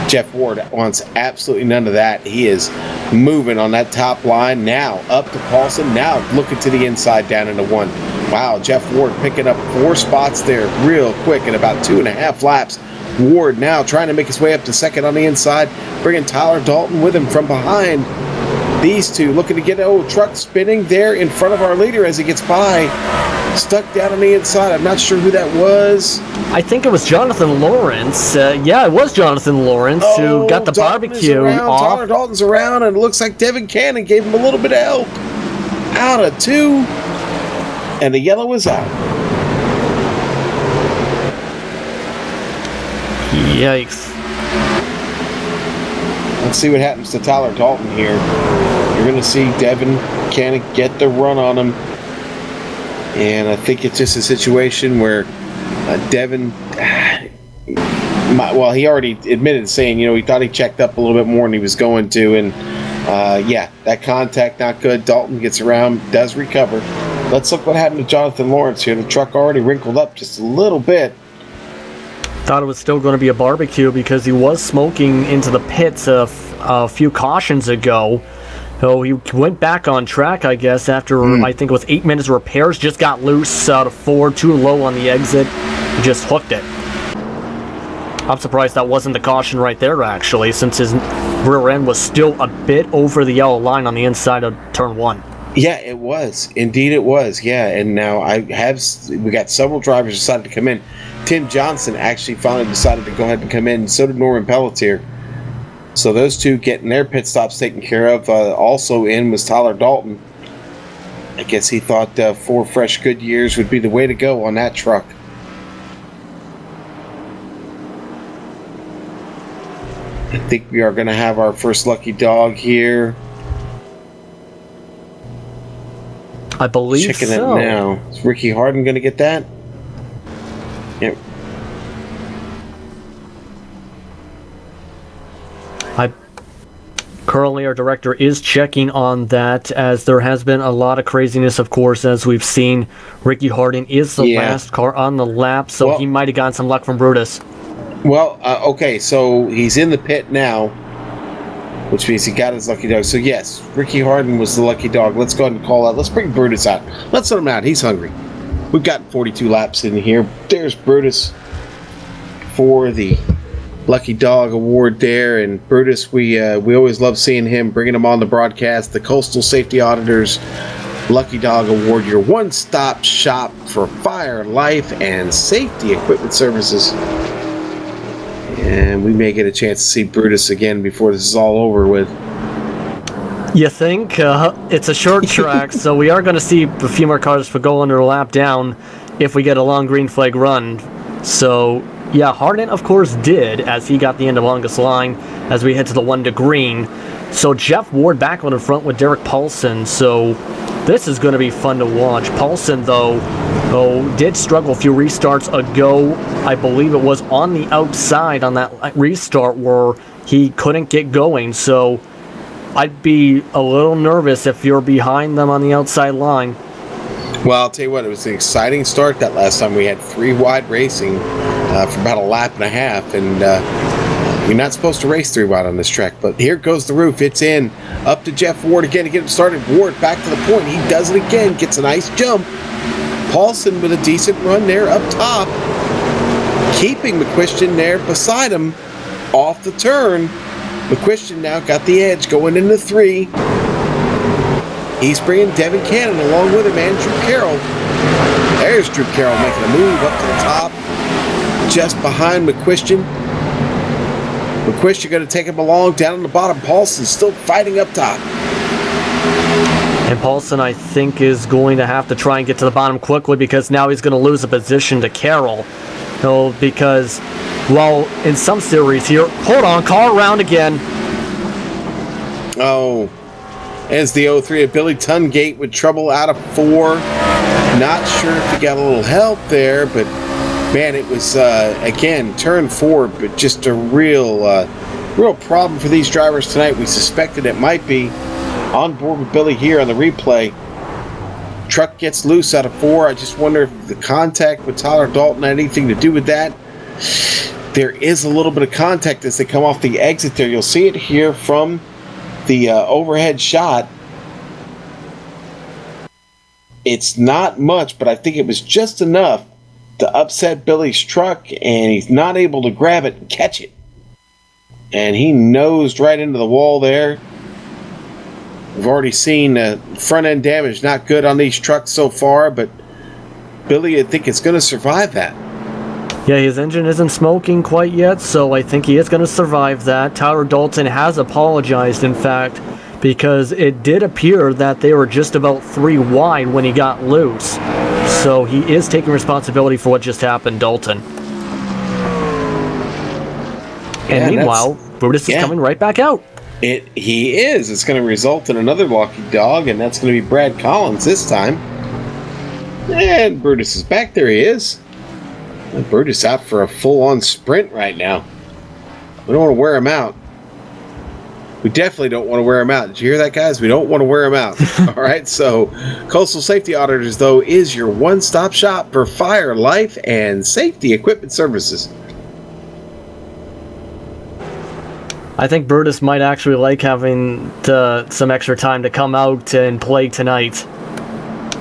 Jeff Ward wants absolutely none of that. He is moving on that top line now, up to Paulson, now looking to the inside down into 1. Wow, Jeff Ward picking up 4 spots there real quick in about 2.5 laps. Ward now trying to make his way up to second on the inside, bringing Tyler Dalton with him from behind. These two looking to get truck spinning there in front of our leader as he gets by. Stuck down on the inside. I'm not sure who that was. I think it was Jonathan Lawrence. It was Jonathan Lawrence who got the Dalton barbecue off. Tyler Dalton's around, and it looks like Devin Cannon gave him a little bit of help. Out of 2, and the yellow is out. Yikes. Let's see what happens to Tyler Dalton here. You're going to see Devin Cannon get the run on him. And I think it's just a situation where Devin, he already admitted saying, he thought he checked up a little bit more than he was going to. And that contact, not good. Dalton gets around, does recover. Let's look what happened to Jonathan Lawrence here. The truck already wrinkled up just a little bit. Thought it was still going to be a barbecue because he was smoking into the pits a few cautions ago. So he went back on track, I guess, after I think it was 8 minutes of repairs. Just got loose out of 4, too low on the exit. Just hooked it. I'm surprised that wasn't the caution right there, actually, since his rear end was still a bit over the yellow line on the inside of turn 1. Yeah, it was. Indeed it was. Yeah, and now we got several drivers decided to come in. Tim Johnson actually finally decided to go ahead and come in. So did Norman Pelletier. So those two getting their pit stops taken care of. Also in was Tyler Dalton. I guess he thought 4 fresh good years would be the way to go on that truck. I think we are going to have our first lucky dog here. I believe Checking so. it now. Is Ricky Harden going to get that? Yep. Currently, our director is checking on that, as there has been a lot of craziness, of course, as we've seen. Ricky Harden is the last car on the lap, so he might have gotten some luck from Brutus. Well, okay, so he's in the pit now, which means he got his lucky dog. So, yes, Ricky Harden was the lucky dog. Let's go ahead and call out. Let's bring Brutus out. Let's let him out. He's hungry. We've got 42 laps in here. There's Brutus for the Lucky Dog Award there. And Brutus, we always love seeing him, bringing him on the broadcast. The Coastal Safety Auditors Lucky Dog Award, your one-stop shop for fire, life, and safety equipment services. And we may get a chance to see Brutus again before this is all over with. You think? It's a short track, so we are going to see a few more cars for go under a lap down if we get a long green flag run. So, yeah, Harden, of course, did, as he got the end of longest line as we head to the 1 to green. So Jeff Ward back on the front with Derek Paulson. So this is going to be fun to watch. Paulson, though, did struggle a few restarts ago. I believe it was on the outside on that restart where he couldn't get going. So I'd be a little nervous if you're behind them on the outside line. Well, I'll tell you what, it was an exciting start that last time. We had 3 wide racing for about a lap and a half, and you're not supposed to race 3 wide on this track, but here goes the roof. It's in, up to Jeff Ward again to get him started. Ward back to the point. He does it again, gets a nice jump. Paulson with a decent run there up top. keeping McQuistion there beside him off the turn. McQuistion now got the edge going into 3. He's bringing Devin Cannon along with him and Drew Carroll. There's Drew Carroll making a move up to the top, just behind McQuistion. McQuistion going to take him along down on the bottom. Paulson still fighting up top. And Paulson, I think, is going to have to try and get to the bottom quickly because now he's going to lose a position to Carroll. Because, well, in some series here, hold on, call around again. Oh, as the 03 of Billy Tungate with trouble out of 4. Not sure if he got a little help there, but man, it was, again, turn 4, but just a real problem for these drivers tonight. We suspected it might be. On board with Billy here on the replay. Truck gets loose out of 4. I just wonder if the contact with Tyler Dalton had anything to do with that. There is a little bit of contact as they come off the exit there. You'll see it here from the overhead shot. It's not much, but I think it was just enough to upset Billy's truck, and he's not able to grab it and catch it. And he nosed right into the wall there. We've already seen front end damage not good on these trucks so far, but Billy, I think it's going to survive that. Yeah, his engine isn't smoking quite yet, so I think he is going to survive that. Tyler Dalton has apologized, in fact, because it did appear that they were just about 3 wide when he got loose. So he is taking responsibility for what just happened, Dalton. And meanwhile, Brutus is coming right back out. He is. It's going to result in another lucky dog, and that's going to be Brad Collins this time. And Brutus is back. There he is. And Brutus out for a full-on sprint right now. We don't want to wear him out. We definitely don't want to wear him out. Did you hear that, guys? We don't want to wear him out. All right, so Coastal Safety Auditors, though, is your one-stop shop for fire, life, and safety equipment services. I think Brutus might actually like having some extra time to come out and play tonight.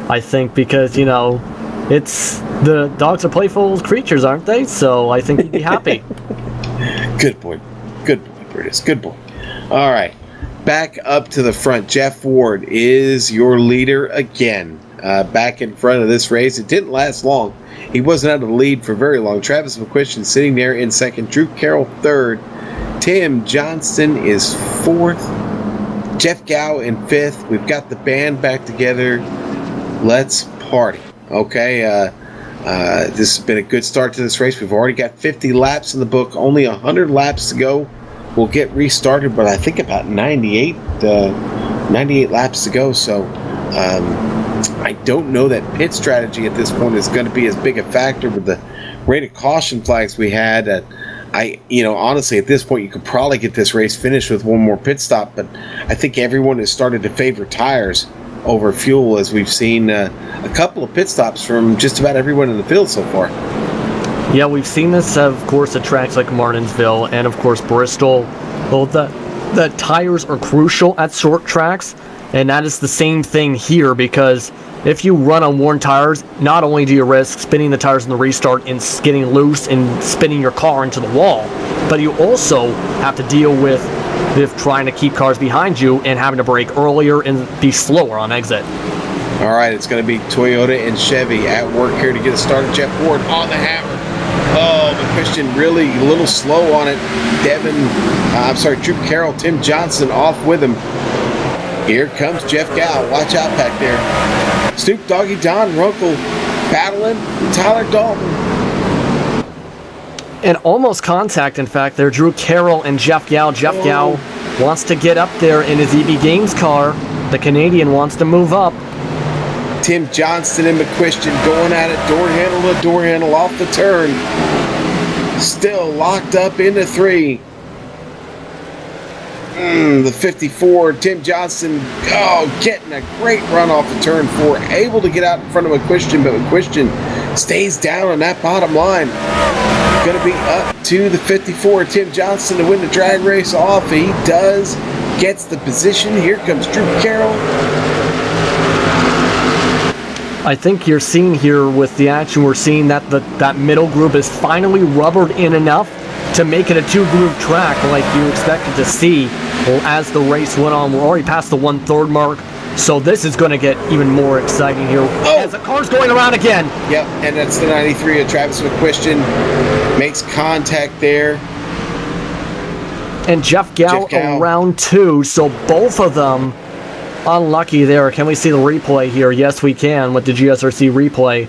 I think because, it's the dogs are playful creatures, aren't they? So I think he'd be happy. Good boy, Brutus. Good boy. All right, back up to the front. Jeff Ward is your leader again. Back in front of this race. It didn't last long. He wasn't out of the lead for very long. Travis McQuistion sitting there in second. Drew Carroll third. Tim Johnston is 4th. Jeff Gow in 5th. We've got the band back together. Let's party. Okay, this has been a good start to this race. We've already got 50 laps in the book. Only 100 laps to go. We'll get restarted, but I think about 98 laps to go. So I don't know that pit strategy at this point is going to be as big a factor with the rate of caution flags we had. Honestly, at this point, you could probably get this race finished with one more pit stop, but I think everyone has started to favor tires over fuel as we've seen a couple of pit stops from just about everyone in the field so far. Yeah, we've seen this, of course, at tracks like Martinsville and, of course, Bristol. Well, the tires are crucial at short tracks, and that is the same thing here because if you run on worn tires, not only do you risk spinning the tires in the restart and getting loose and spinning your car into the wall, but you also have to deal with trying to keep cars behind you and having to brake earlier and be slower on exit. All right, it's going to be Toyota and Chevy at work here to get us started. Jeff Ward on the hammer. Oh, McQuistion really a little slow on it. Drew Carroll, Tim Johnson off with him. Here comes Jeff Gow. Watch out back there. Snoop Doggy Don Runkle battling Tyler Dalton. And almost contact, in fact, there. Drew Carroll and Jeff Gow. Jeff Gow wants to get up there in his EB Games car. The Canadian wants to move up. Tim Johnston and McQuistion going at it, door handle to door handle off the turn. Still locked up into 3. The 54, Tim Johnston, getting a great run off the turn 4. Able to get out in front of McQuistion, but McQuistion stays down on that bottom line. Going to be up to the 54, Tim Johnston, to win the drag race off. He does, gets the position. Here comes Drew Carroll. I think you're seeing here with the action, we're seeing that that middle group is finally rubbered in enough to make it a two-group track like you expected to see. Well, as the race went on, we're already past the 1/3 mark, so this is going to get even more exciting here as the car's going around again. Yep, and that's the 93 of Travis McQuistion. Makes contact there. And Jeff Gow around 2, so both of them unlucky there. Can we see the replay here? Yes, we can with the GSRC replay.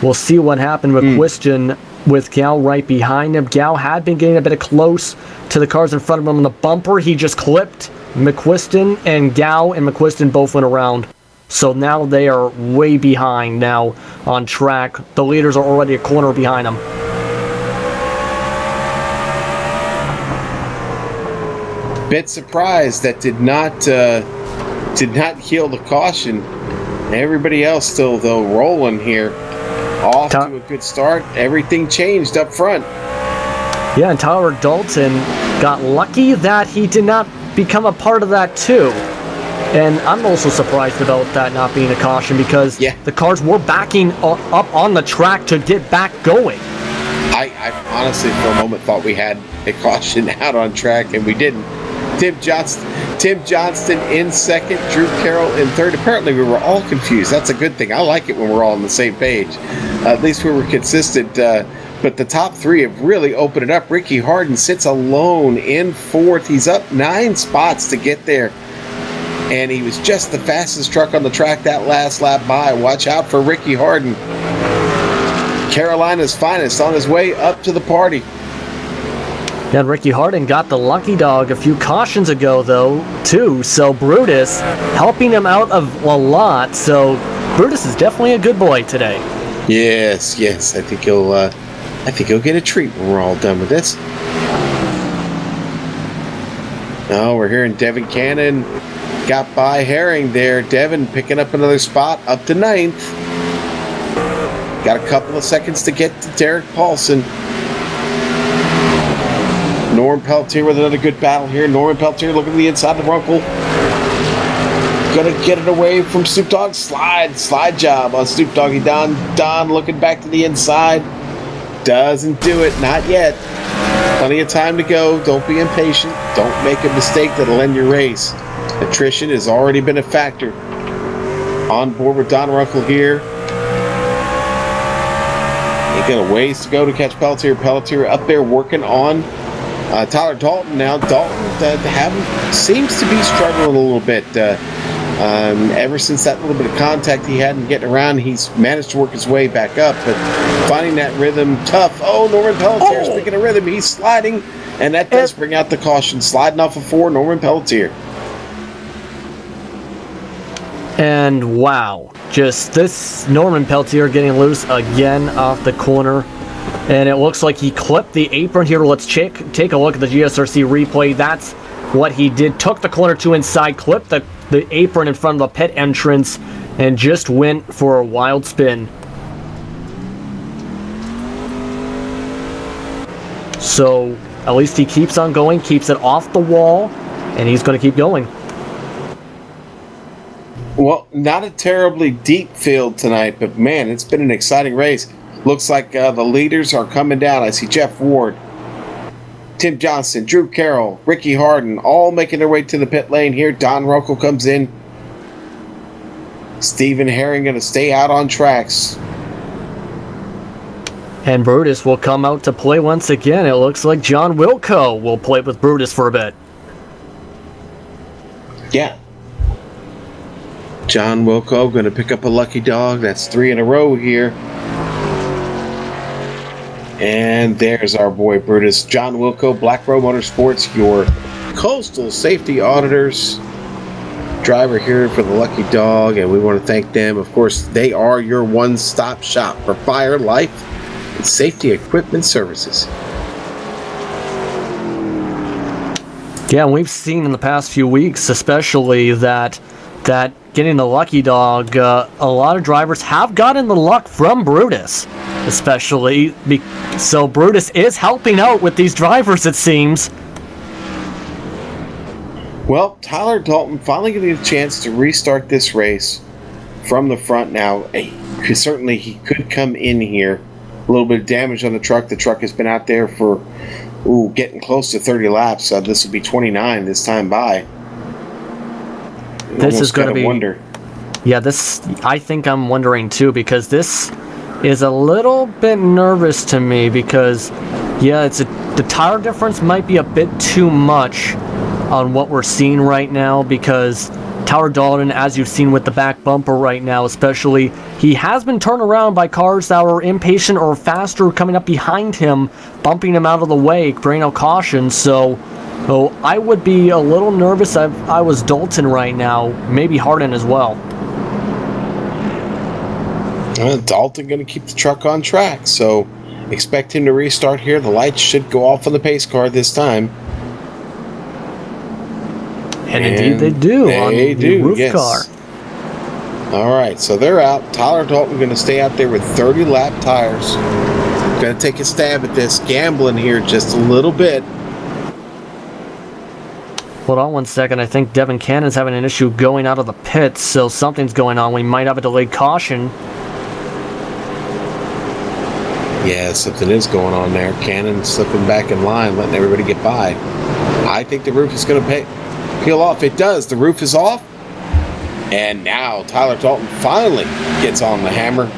We'll see what happened with McQuistion with Gow right behind him. Gow had been getting a bit close to the cars in front of him on the bumper. He just clipped McQuiston, and Gow and McQuiston both went around. So now they are way behind now on track. The leaders are already a corner behind them. Bit surprised that did not heal the caution. Everybody else still, though, rolling here. Off to a good start. Everything changed up front. Yeah, and Tyler Dalton got lucky that he did not become a part of that too. And I'm also surprised about that not being a caution because the cars were backing up on the track to get back going. I honestly, for a moment, thought we had a caution out on track, and we didn't. Tim Johnston in second, Drew Carroll in third. Apparently, we were all confused. That's a good thing. I like it when we're all on the same page. At least we were consistent. But the top three have really opened it up. Ricky Harden sits alone in fourth. He's up 9 spots to get there. And he was just the fastest truck on the track that last lap by. Watch out for Ricky Harden. Carolina's finest on his way up to the party. And Ricky Harden got the lucky dog a few cautions ago, though, too. So Brutus helping him out of a lot. So Brutus is definitely a good boy today. Yes. I think he'll get a treat when we're all done with this. Oh, we're hearing Devin Cannon got by Herring there. Devin picking up another spot up to 9th. Got a couple of seconds to get to Derek Paulson. Norman Pelletier with another good battle here. Norman Pelletier looking to the inside of Runkle. Gonna get it away from Snoop Dogg. Slide job on Snoop Doggy Don. Don looking back to the inside. Doesn't do it, not yet. Plenty of time to go. Don't be impatient. Don't make a mistake that'll end your race. Attrition has already been a factor. On board with Don Runkle here. He got a ways to go to catch Pelletier. Pelletier up there working on Tyler Dalton now. Dalton seems to be struggling a little bit. Ever since that little bit of contact he had and getting around, he's managed to work his way back up. But finding that rhythm tough. Oh, Norman Pelletier, speaking of rhythm, he's sliding. And that does bring out the caution. Sliding off of 4, Norman Pelletier. And wow, just this Norman Pelletier getting loose again off the corner. And it looks like he clipped the apron here. Let's take a look at the GSRC replay. That's what he did. Took the corner 2 inside, clipped the apron in front of the pit entrance, and just went for a wild spin. So at least he keeps on going, keeps it off the wall, and he's going to keep going. Well, not a terribly deep field tonight, but man, it's been an exciting race. Looks like the leaders are coming down. I see Jeff Ward, Tim Johnston, Drew Carroll, Ricky Harden, all making their way to the pit lane here. Don Runkle comes in. Stephen Herring going to stay out on tracks. And Brutus will come out to play once again. It looks like John Wilco will play with Brutus for a bit. Yeah. John Wilco going to pick up a lucky dog. That's 3 in a row here. And there's our boy Brutus. John Wilco, Black Row Motorsports, your coastal safety auditors. Driver here for the lucky dog, and we want to thank them. Of course, they are your one-stop shop for fire, life, and safety equipment services. Yeah, we've seen in the past few weeks, especially that getting the lucky dog, a lot of drivers have gotten the luck from Brutus, especially. So Brutus is helping out with these drivers, it seems. Well, Tyler Dalton finally getting a chance to restart this race from the front now. certainly he could come in here. A little bit of damage on the truck. The truck has been out there for getting close to 30 laps. This will be 29 this time by. This is going to be. Wonder. Yeah, this. I think I'm wondering too, because this is a little bit nervous to me because, yeah, the tire difference might be a bit too much on what we're seeing right now, because Tyler Dalton, as you've seen with the back bumper right now especially, he has been turned around by cars that were impatient or faster coming up behind him, bumping him out of the way, bringing out caution. So I would be a little nervous if I was Dalton right now, maybe Harden as well. Dalton going to keep the truck on track, so expect him to restart here. The lights should go off on the pace car this time. And indeed they do on the roof car. All right, so they're out. Tyler Dalton going to stay out there with 30-lap tires. Going to take a stab at this, gambling here just a little bit. Hold on one second. I think Devin Cannon's having an issue going out of the pits, so something's going on. We might have a delayed caution. Yeah, something is going on there. Cannon slipping back in line, letting everybody get by. I think the roof is going to peel off. It does. The roof is off. And now Tyler Dalton finally gets on the hammer.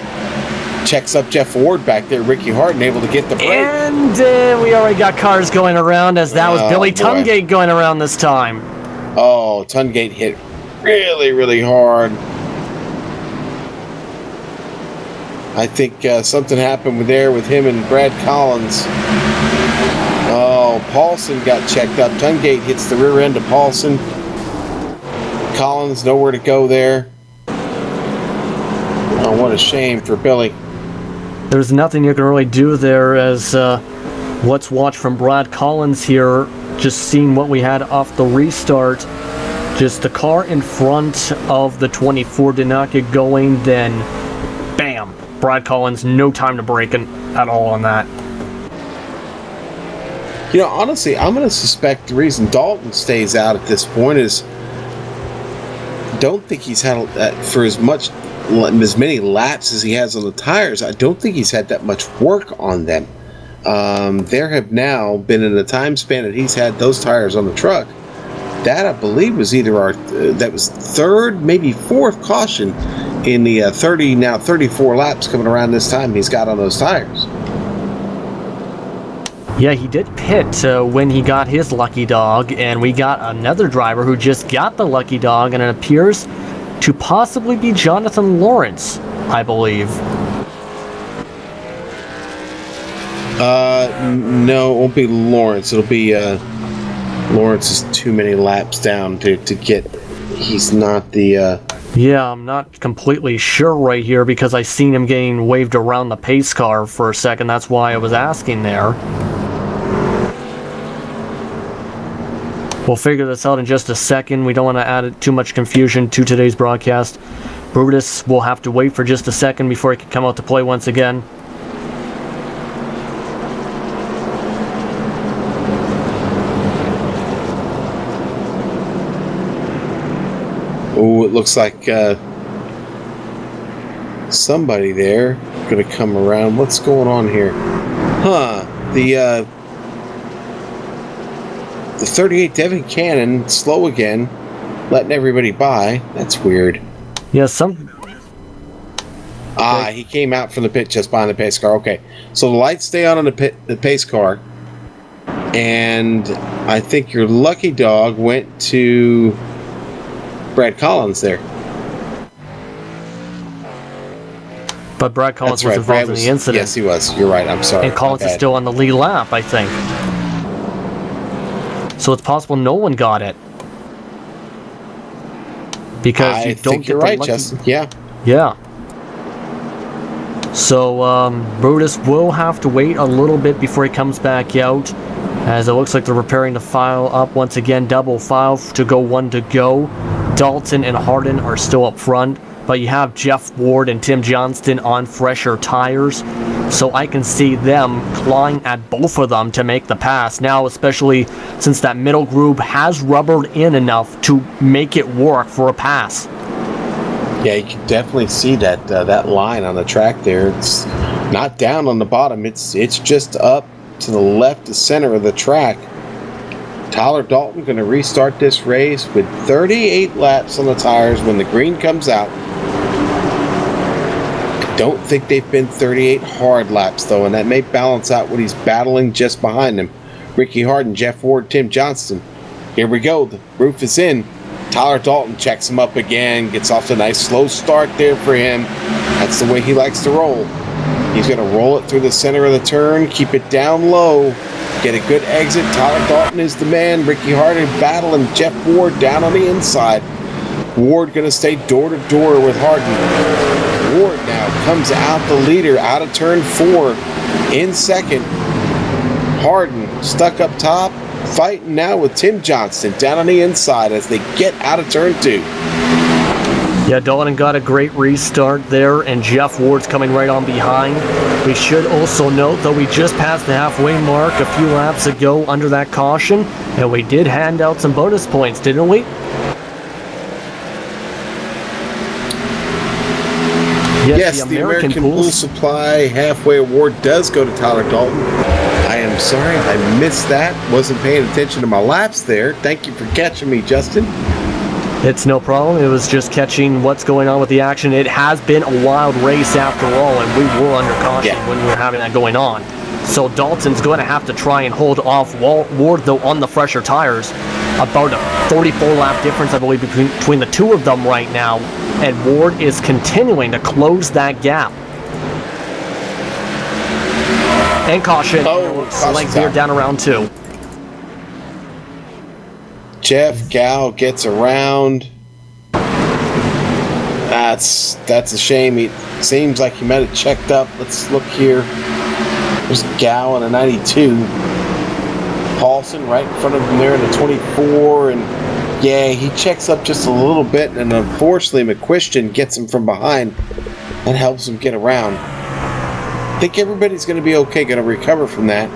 Checks up Jeff Ward back there. Ricky Harden able to get the break. And we already got cars going around, as that was Billy Tungate going around this time. Oh, Tungate hit really, really hard. I think something happened with him and Brad Collins. Oh, Paulson got checked up. Tungate hits the rear end of Paulson. Collins nowhere to go there. Oh, what a shame for Billy. There's nothing you can really do there, as let's watch from Brad Collins here. Just seeing what we had off the restart. Just the car in front of the 24 did not get going, then bam. Brad Collins, no time to brake at all on that. You know, honestly, I'm going to suspect the reason Dalton stays out at this point is don't think he's had for as many laps as he has on the tires. I don't think he's had that much work on them. There have now been, in the time span that he's had those tires on the truck, that I believe was either that was third, maybe fourth caution in the 34 laps coming around this time he's got on those tires. Yeah, he did pit when he got his lucky dog, and we got another driver who just got the lucky dog, and it appears to possibly be Jonathan Lawrence, I believe. No, it won't be Lawrence. It'll be Lawrence is too many laps down to get. He's not the. Yeah, I'm not completely sure right here, because I seen him getting waved around the pace car for a second. That's why I was asking there. We'll figure this out in just a second. We don't want to add too much confusion to today's broadcast. Brutus will have to wait for just a second before he can come out to play once again. Oh, it looks like somebody there going to come around. What's going on here? Huh. The 38 Devin Cannon, slow again, letting everybody by. That's weird. Yeah, he came out from the pit just behind the pace car. Okay, so the lights stay on the pace car, and I think your lucky dog went to Brad Collins there. But Brad Collins was involved in the incident. Yes, he was. You're right. I'm sorry. And Collins is still on the lead lap, I think. So it's possible no one got it. Because you don't get the right, lucky... Justin. Yeah. Yeah. So Brutus will have to wait a little bit before he comes back out, as it looks like they're preparing to file up once again. Double file to go, one to go. Dalton and Harden are still up front, but you have Jeff Ward and Tim Johnston on fresher tires, so I can see them clawing at both of them to make the pass now, especially since that middle group has rubbered in enough to make it work for a pass. Yeah, you can definitely see that that line on the track there. It's not down on the bottom. It's just up to the left, the center of the track. Tyler Dalton going to restart this race with 38 laps on the tires when the green comes out. I don't think they've been 38 hard laps, though, and that may balance out what he's battling just behind him. Ricky Harden, Jeff Ward, Tim Johnston. Here we go. The roof is in. Tyler Dalton checks him up again, gets off to a nice slow start there for him. That's the way he likes to roll. He's going to roll it through the center of the turn, keep it down low, get a good exit. Tyler Dalton is the man. Ricky Harden battling Jeff Ward down on the inside. Ward going to stay door to door with Harden. Ward now comes out the leader, out of turn 4, in second. Harden stuck up top, fighting now with Tim Johnston down on the inside as they get out of turn 2. Yeah, Dalton got a great restart there, and Jeff Ward's coming right on behind. We should also note that we just passed the halfway mark a few laps ago under that caution, and we did hand out some bonus points, didn't we? Yes, the American Pool Supply halfway award does go to Tyler Dalton. I am sorry, I missed that. Wasn't paying attention to my laps there. Thank you for catching me, Justin. It's no problem. It was just catching what's going on with the action. It has been a wild race after all, and we were under caution when we were having that going on. So Dalton's going to have to try and hold off Ward, though, on the fresher tires. About a 34-lap difference, I believe, between the two of them right now. And Ward is continuing to close that gap. And caution. Length here down around 2. Jeff Gow gets around. That's a shame. It seems like he might have checked up. Let's look here. There's Gow in a 92. Paulson right in front of him there in the 24, and yeah, he checks up just a little bit, and unfortunately McQuistion gets him from behind. That helps him get around. I think everybody's going to be okay, going to recover from that.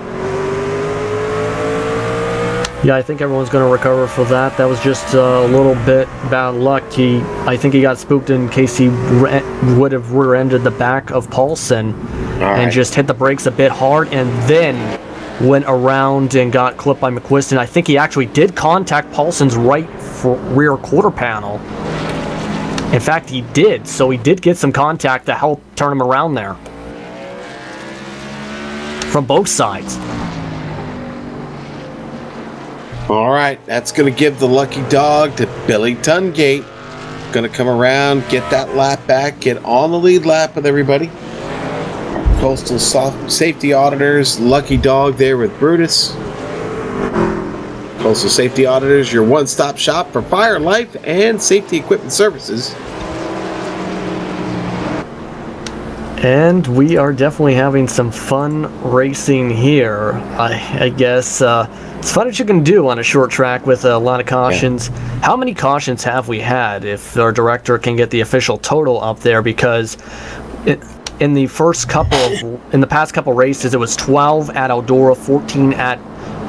Yeah, I think everyone's going to recover for that. That was just a little bit bad luck. I think he got spooked in case he would have rear-ended the back of Paulson and just hit the brakes a bit hard, and then went around and got clipped by McQuiston. I think he actually did contact Paulson's right rear quarter panel. In fact, he did. So he did get some contact to help turn him around there. From both sides. All right, that's going to give the lucky dog to Billy Tungate. Going to come around, get that lap back, get on the lead lap with everybody. Coastal Safety Auditors, lucky dog there with Brutus. Coastal Safety Auditors, your one-stop shop for fire, life, and safety equipment services. And we are definitely having some fun racing here. I guess it's fun what you can do on a short track with a lot of cautions. Yeah. How many cautions have we had? If our director can get the official total up there, because in the past couple races, it was 12 at Eldora, 14 at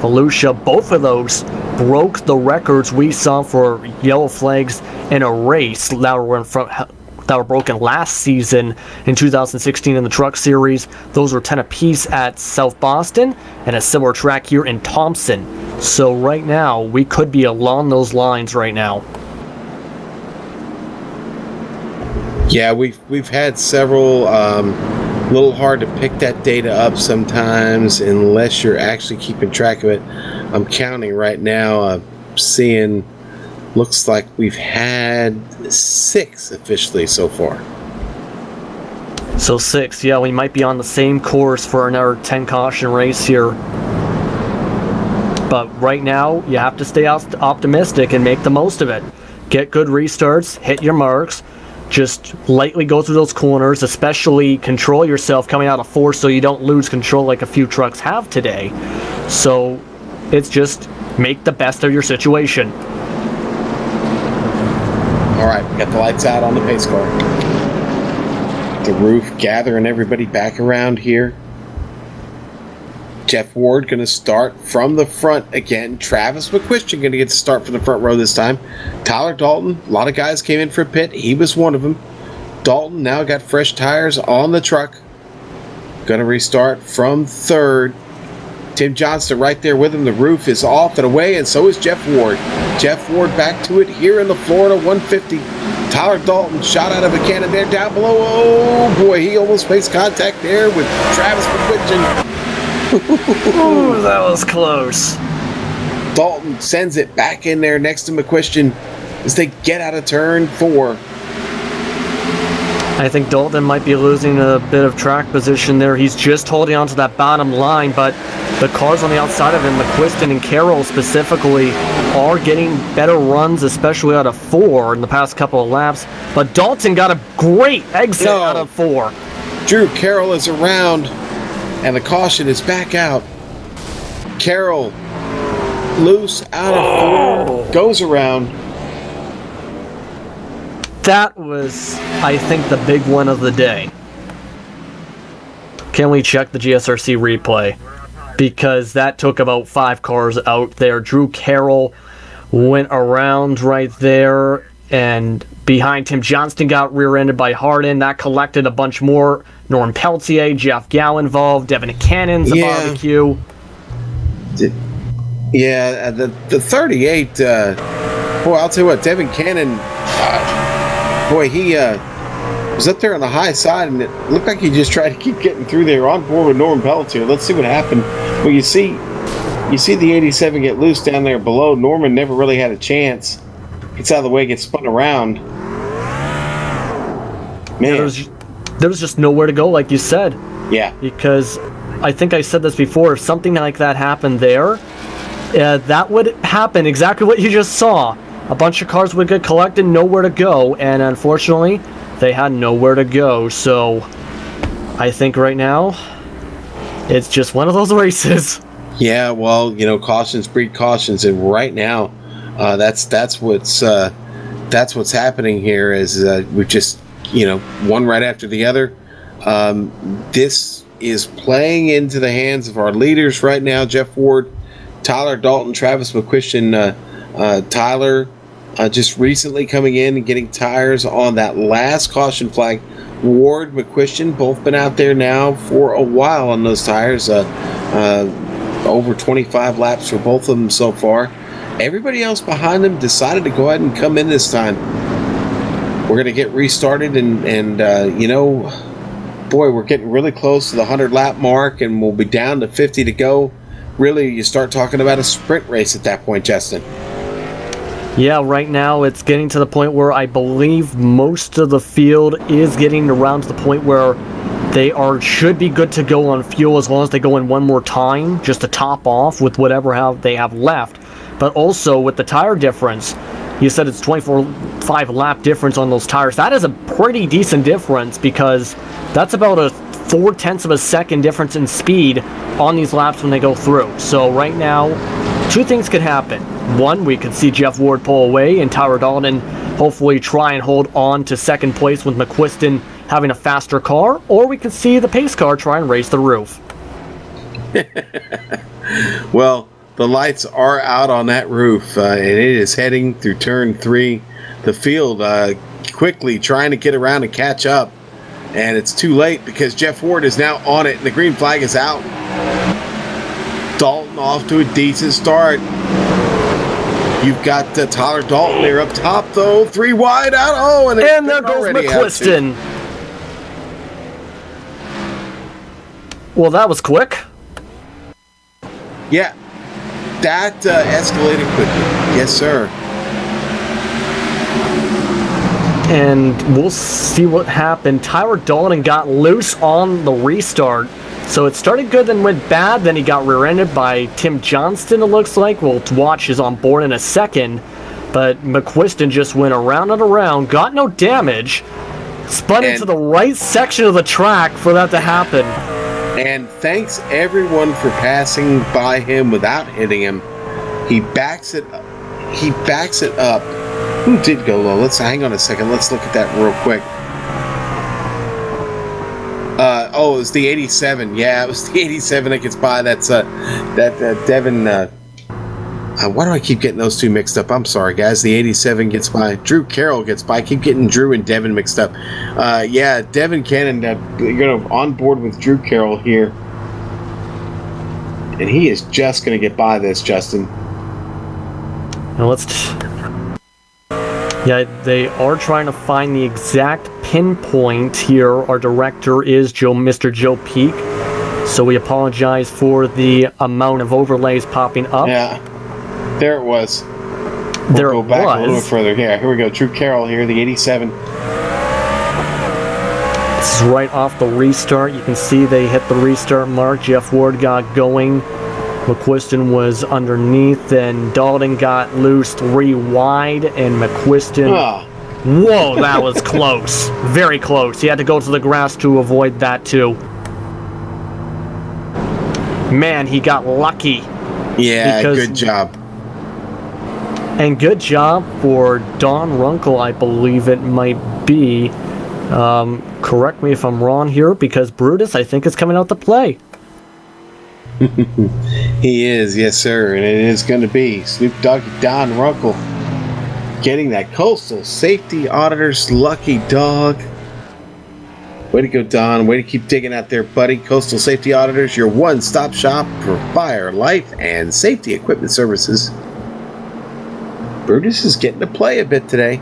Volusia. Both of those broke the records we saw for yellow flags in a race that were broken last season in 2016 in the Truck Series. Those were 10 apiece at South Boston and a similar track here in Thompson. So right now, we could be along those lines right now. Yeah, we've had several. A little hard to pick that data up sometimes unless you're actually keeping track of it. I'm counting right now. Seeing, looks like we've had 6 officially so far. So 6, yeah, we might be on the same course for another 10 caution race here. But right now, you have to stay optimistic and make the most of it. Get good restarts, hit your marks. Just lightly go through those corners, especially control yourself coming out of 4 so you don't lose control like a few trucks have today. So it's just make the best of your situation. All right, we got the lights out on the pace car. The roof gathering everybody back around here. Jeff Ward going to start from the front again. Travis McQuistion going to get to start from the front row this time. Tyler Dalton, a lot of guys came in for a pit. He was one of them. Dalton now got fresh tires on the truck. Going to restart from third. Tim Johnston right there with him. The roof is off and away, and so is Jeff Ward. Jeff Ward back to it here in the Florida 150. Tyler Dalton shot out of a cannon there down below. Oh boy, he almost makes contact there with Travis McQuistion. Ooh, that was close. Dalton sends it back in there next to McQuistion as they get out of turn 4. I think Dalton might be losing a bit of track position there. He's just holding on to that bottom line, but the cars on the outside of him, McQuiston and Carroll specifically, are getting better runs, especially out of 4 in the past couple of laps. But Dalton got a great exit out of 4. Drew Carroll is around, and the caution is back out. Carroll loose out of 4, goes around. That was, I think, the big one of the day. Can we check the GSRC replay? Because that took about 5 cars out there. Drew Carroll went around right there, and behind Tim Johnston got rear-ended by Hardin. That collected a bunch more. Norm Peltier, Jeff Gow involved, Devin Cannon's a barbecue. Yeah, the 38, boy, I'll tell you what, Devin Cannon, boy, he was up there on the high side, and it looked like he just tried to keep getting through there on board with Norm Peltier. Let's see what happened. Well, you see the 87 get loose down there below. Norman never really had a chance. Gets out of the way, gets spun around. Man. Yeah, there was just nowhere to go, like you said. Yeah. Because I think I said this before, if something like that happened there, that would happen exactly what you just saw. A bunch of cars would get collected, nowhere to go, and unfortunately, they had nowhere to go. So I think right now, it's just one of those races. Yeah, well, cautions breed cautions, and right now, that's what's happening here. Is we've just one right after the other. This is playing into the hands of our leaders right now. Jeff Ward, Tyler Dalton, Travis McQuistion. Tyler just recently coming in and getting tires on that last caution flag. Ward, McQuistion, both been out there now for a while on those tires. Over 25 laps for both of them so far. Everybody else behind them decided to go ahead and come in this time. We're going to get restarted, and boy, we're getting really close to the 100 lap mark, and we'll be down to 50 to go. Really, you start talking about a sprint race at that point, Justin. Yeah, right now it's getting to the point where I believe most of the field is getting around to the point where they should be good to go on fuel as long as they go in one more time just to top off with whatever they have left. But also with the tire difference, you said it's 24.5 lap difference on those tires. That is a pretty decent difference because that's about a 0.4 of a second difference in speed on these laps when they go through. So right now, 2 things could happen. One, we could see Jeff Ward pull away and Tyler Dalton hopefully try and hold on to second place with McQuiston having a faster car, or we could see the pace car try and race the roof. Well, the lights are out on that roof, and it is heading through turn 3. The field quickly trying to get around and catch up, and it's too late because Jeff Ward is now on it, and the green flag is out. Dalton off to a decent start. You've got Tyler Dalton there up top, though. 3 wide out. Oh, and there goes McQuiston. Well, that was quick. Yeah, that escalated quickly. Yes, sir. And we'll see what happened. Tyler Dalton got loose on the restart. So it started good, then went bad. Then he got rear-ended by Tim Johnston, it looks like. We'll watch his on board in a second. But McQuiston just went around and around, got no damage, spun into the right section of the track for that to happen. And thanks everyone for passing by him without hitting him. He backs it up. Who did go low? Let's hang on a second. Let's look at that real quick. Oh, it was the 87. Yeah, it was the 87 that gets by. That's Devin. Why do I keep getting those two mixed up? I'm sorry, guys. The 87 gets by. Drew Carroll gets by. I keep getting Drew and Devin mixed up. Yeah, Devin Cannon, you're going to on board with Drew Carroll here. And he is just going to get by this, Justin. Now yeah, they are trying to find the exact pinpoint here. Our director is Mr. Joe Peak. So we apologize for the amount of overlays popping up. Yeah. There it was. There We'll go back a little bit further. Yeah, here we go. Drew Carroll here, the 87. This is right off the restart. You can see they hit the restart mark. Jeff Ward got going. McQuiston was underneath, and Dalton got loose 3 wide, and McQuiston... Oh. Whoa, that was close. Very close. He had to go to the grass to avoid that, too. Man, he got lucky. Yeah, good job. And good job for Don Runkle, I believe it might be. Correct me if I'm wrong here, because Brutus, I think, is coming out to play. He is, yes, sir. And it is going to be Snoop Doggy Don Runkle getting that Coastal Safety Auditor's lucky dog. Way to go, Don. Way to keep digging out there, buddy. Coastal Safety Auditors, your one-stop shop for fire, life, and safety equipment services. Brutus is getting to play a bit today.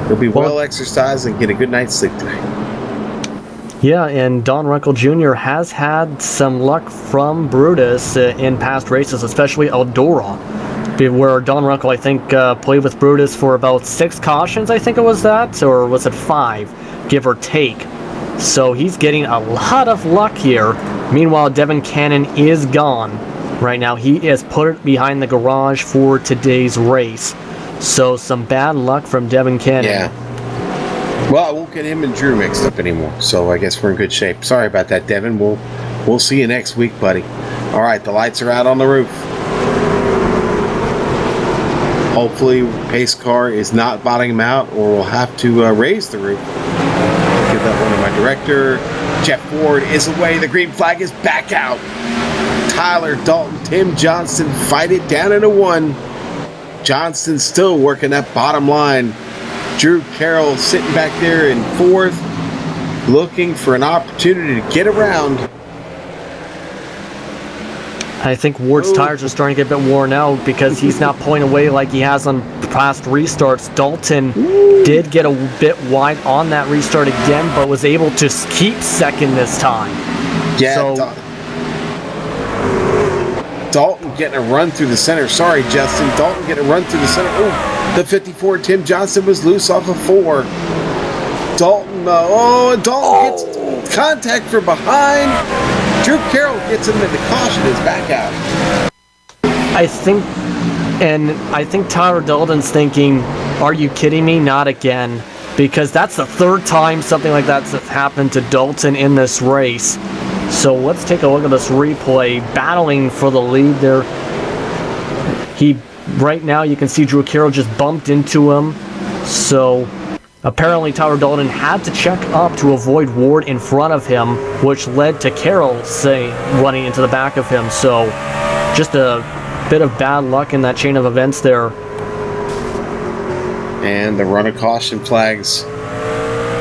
He'll be well exercised and get a good night's sleep today. Yeah, and Don Runkle Jr. has had some luck from Brutus in past races, especially Eldora, where Don Runkle, I think, played with Brutus for about 6 cautions, I think it was that, or was it 5, give or take. So he's getting a lot of luck here. Meanwhile, Devin Cannon is gone. Right now, he is put it behind the garage for today's race. So some bad luck from Devin Cannon. Yeah. Well, I won't get him and Drew mixed up anymore. So I guess we're in good shape. Sorry about that, Devin. We'll see you next week, buddy. All right, the lights are out on the roof. Hopefully, pace car is not bottoming him out, or we'll have to raise the roof. I'll give that one to my director. Jeff Ward is away. The green flag is back out. Tyler Dalton, Tim Johnston fight it down into 1. Johnston still working that bottom line. Drew Carroll sitting back there in 4th, looking for an opportunity to get around. I think Ward's tires are starting to get a bit worn out because he's not pulling away like he has on past restarts. Dalton did get a bit wide on that restart again, but was able to keep second this time. Yeah, so, Dalton getting a run through the center. Sorry, Justin. Dalton getting a run through the center. Oh, the 54, Tim Johnston was loose off of 4. Dalton, Dalton gets contact from behind. Drew Carroll gets him, and the caution is back out. I think Tyler Dalton's thinking, are you kidding me? Not again. Because that's the 3rd time something like that's happened to Dalton in this race. So let's take a look at this replay. Battling for the lead there. Right now you can see Drew Carroll just bumped into him. So apparently Tyler Dalton had to check up to avoid Ward in front of him, which led to Carroll, running into the back of him. So just a bit of bad luck in that chain of events there. And the run of caution flags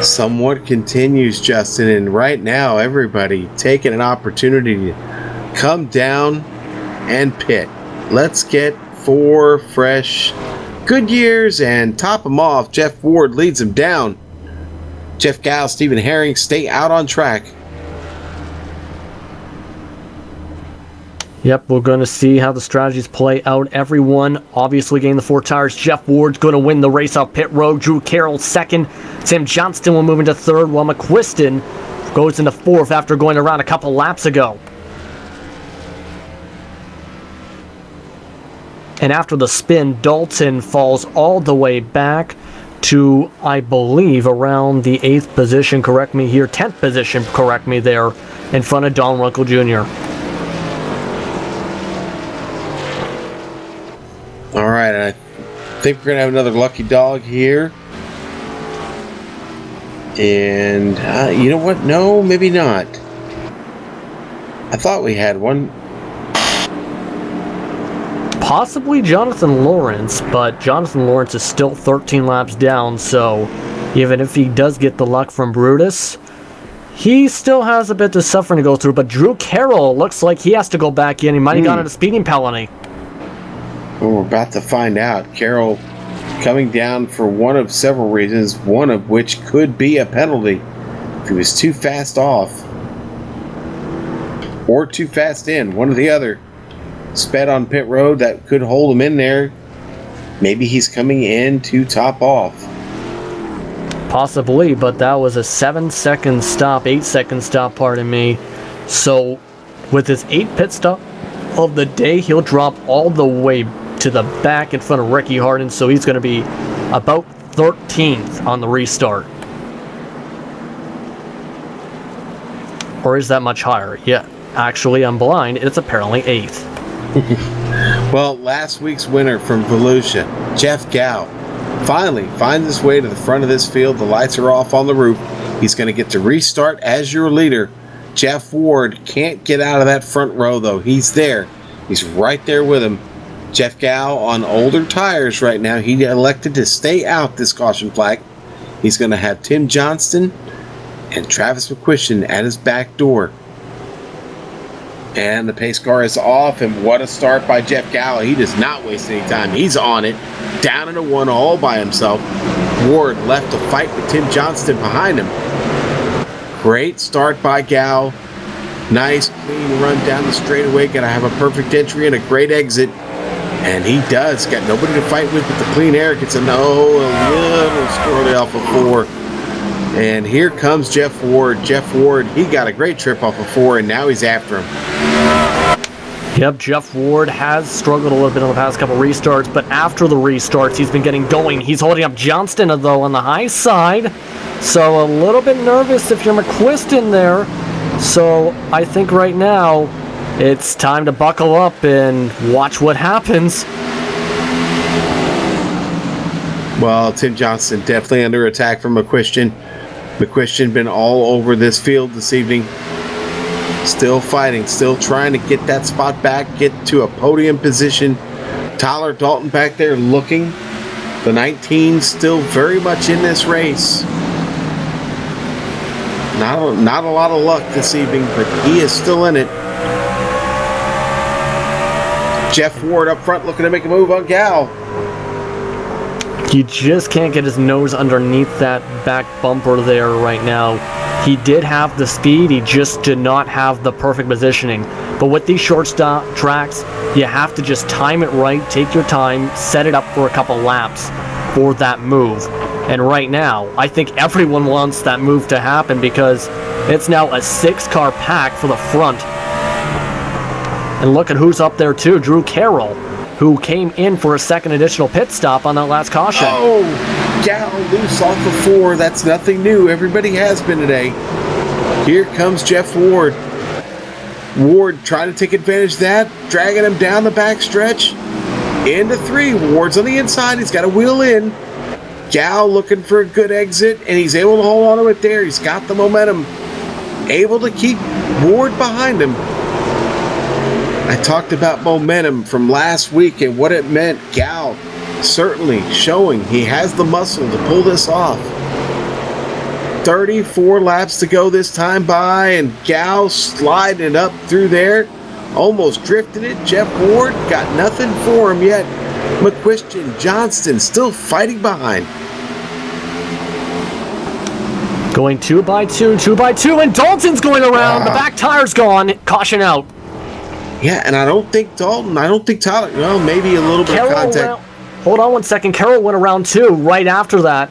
somewhat continues, Justin, and right now everybody taking an opportunity to come down and pit. Let's get 4 fresh Goodyears and top them off. Jeff Ward leads them down. Jeff Gall, Stephen Herring stay out on track. Yep, we're going to see how the strategies play out. Everyone obviously getting the 4 tires. Jeff Ward's going to win the race off pit road. Drew Carroll 2nd. Tim Johnston will move into 3rd, while McQuiston goes into 4th after going around a couple laps ago. And after the spin, Dalton falls all the way back to, I believe, around the 8th position. Correct me here. 10th position, correct me there, in front of Don Runkle Jr. All right, I think we're going to have another lucky dog here And you know what? No, maybe not. I thought we had one. Possibly Jonathan Lawrence, but Jonathan Lawrence is still 13 laps down, so even if he does get the luck from Brutus, he still has a bit of suffering to go through. But Drew Carroll looks like he has to go back in. He might have gotten a speeding penalty. Well, we're about to find out. Carroll coming down for one of several reasons, one of which could be a penalty if he was too fast off or too fast in, one or the other. Sped on pit road, that could hold him in there. Maybe he's coming in to top off. Possibly, but that was a 7-second stop, 8-second stop, pardon me. So with his 8th pit stop of the day, he'll drop all the way to the back in front of Ricky Harden, so he's going to be about 13th on the restart. Or is that much higher? Yeah, actually, I'm blind. It's apparently 8th. Well, last week's winner from Volusia, Jeff Gow, finally finds his way to the front of this field. The lights are off on the roof. He's going to get to restart as your leader. Jeff Ward can't get out of that front row, though. He's there. He's right there with him. Jeff Gow on older tires right now. He elected to stay out this caution flag. He's going to have Tim Johnston and Travis McQuistion at his back door. And the pace car is off, and what a start by Jeff Gow. He does not waste any time. He's on it, down in a 1 all by himself. Ward left to fight with Tim Johnston behind him. Great start by Gow. Nice, clean run down the straightaway. Going to have a perfect entry and a great exit. And he does. Got nobody to fight with the clean air. Gets a little squirrely off of 4. And here comes Jeff Ward. Jeff Ward, he got a great trip off of 4, and now he's after him. Yep, Jeff Ward has struggled a little bit on the past couple restarts, but after the restarts, he's been getting going. He's holding up Johnston, though, on the high side. So a little bit nervous if you're McQuiston there. So I think right now, it's time to buckle up and watch what happens. Well, Tim Johnston definitely under attack from McQuiston. McQuiston been all over this field this evening. Still fighting, still trying to get that spot back, get to a podium position. Tyler Dalton back there looking. The 19 still very much in this race. Not a lot of luck this evening, but he is still in it. Jeff Ward up front looking to make a move on Gow. He just can't get his nose underneath that back bumper there right now. He did have the speed, he just did not have the perfect positioning. But with these short stop tracks, you have to just time it right, take your time, set it up for a couple laps for that move. And right now, I think everyone wants that move to happen because it's now a 6-car pack for the front. And look at who's up there too, Drew Carroll, who came in for a second additional pit stop on that last caution. Oh, Gow loose off of 4. That's nothing new. Everybody has been today. Here comes Jeff Ward. Ward trying to take advantage of that, dragging him down the back stretch. Into 3. Ward's on the inside. He's got a wheel in. Gow looking for a good exit, and he's able to hold on to it there. He's got the momentum. Able to keep Ward behind him. I talked about momentum from last week and what it meant. Gow certainly showing he has the muscle to pull this off. 34 laps to go this time by, and Gow sliding it up through there. Almost drifted it. Jeff Ward got nothing for him yet. McQuiston, Johnston still fighting behind. Going 2 by 2, 2 by 2, and Dalton's going around. The back tire's gone. Caution out. Yeah, and I don't think Tyler, well, maybe a little bit of contact. Hold on one second. Carroll went around too, right after that.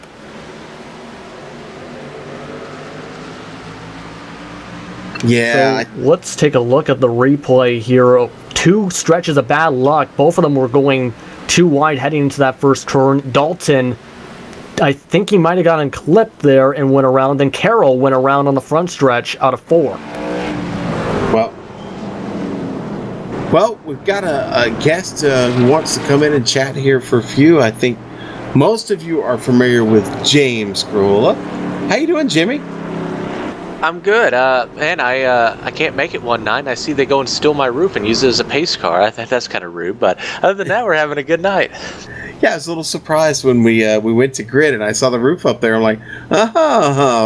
Yeah. So let's take a look at the replay here. 2 stretches of bad luck. Both of them were going too wide heading into that first turn. Dalton, I think he might have gotten clipped there and went around. Then Carroll went around on the front stretch out of 4. Well, we've got a guest who wants to come in and chat here for a few. I think most of you are familiar with James Grola. How you doing, Jimmy? I'm good. Man, I can't make it one night. I see they go and steal my roof and use it as a pace car. I think that's kind of rude, but other than that, we're having a good night. Yeah, I was a little surprised when we went to grid and I saw the roof up there. I'm like,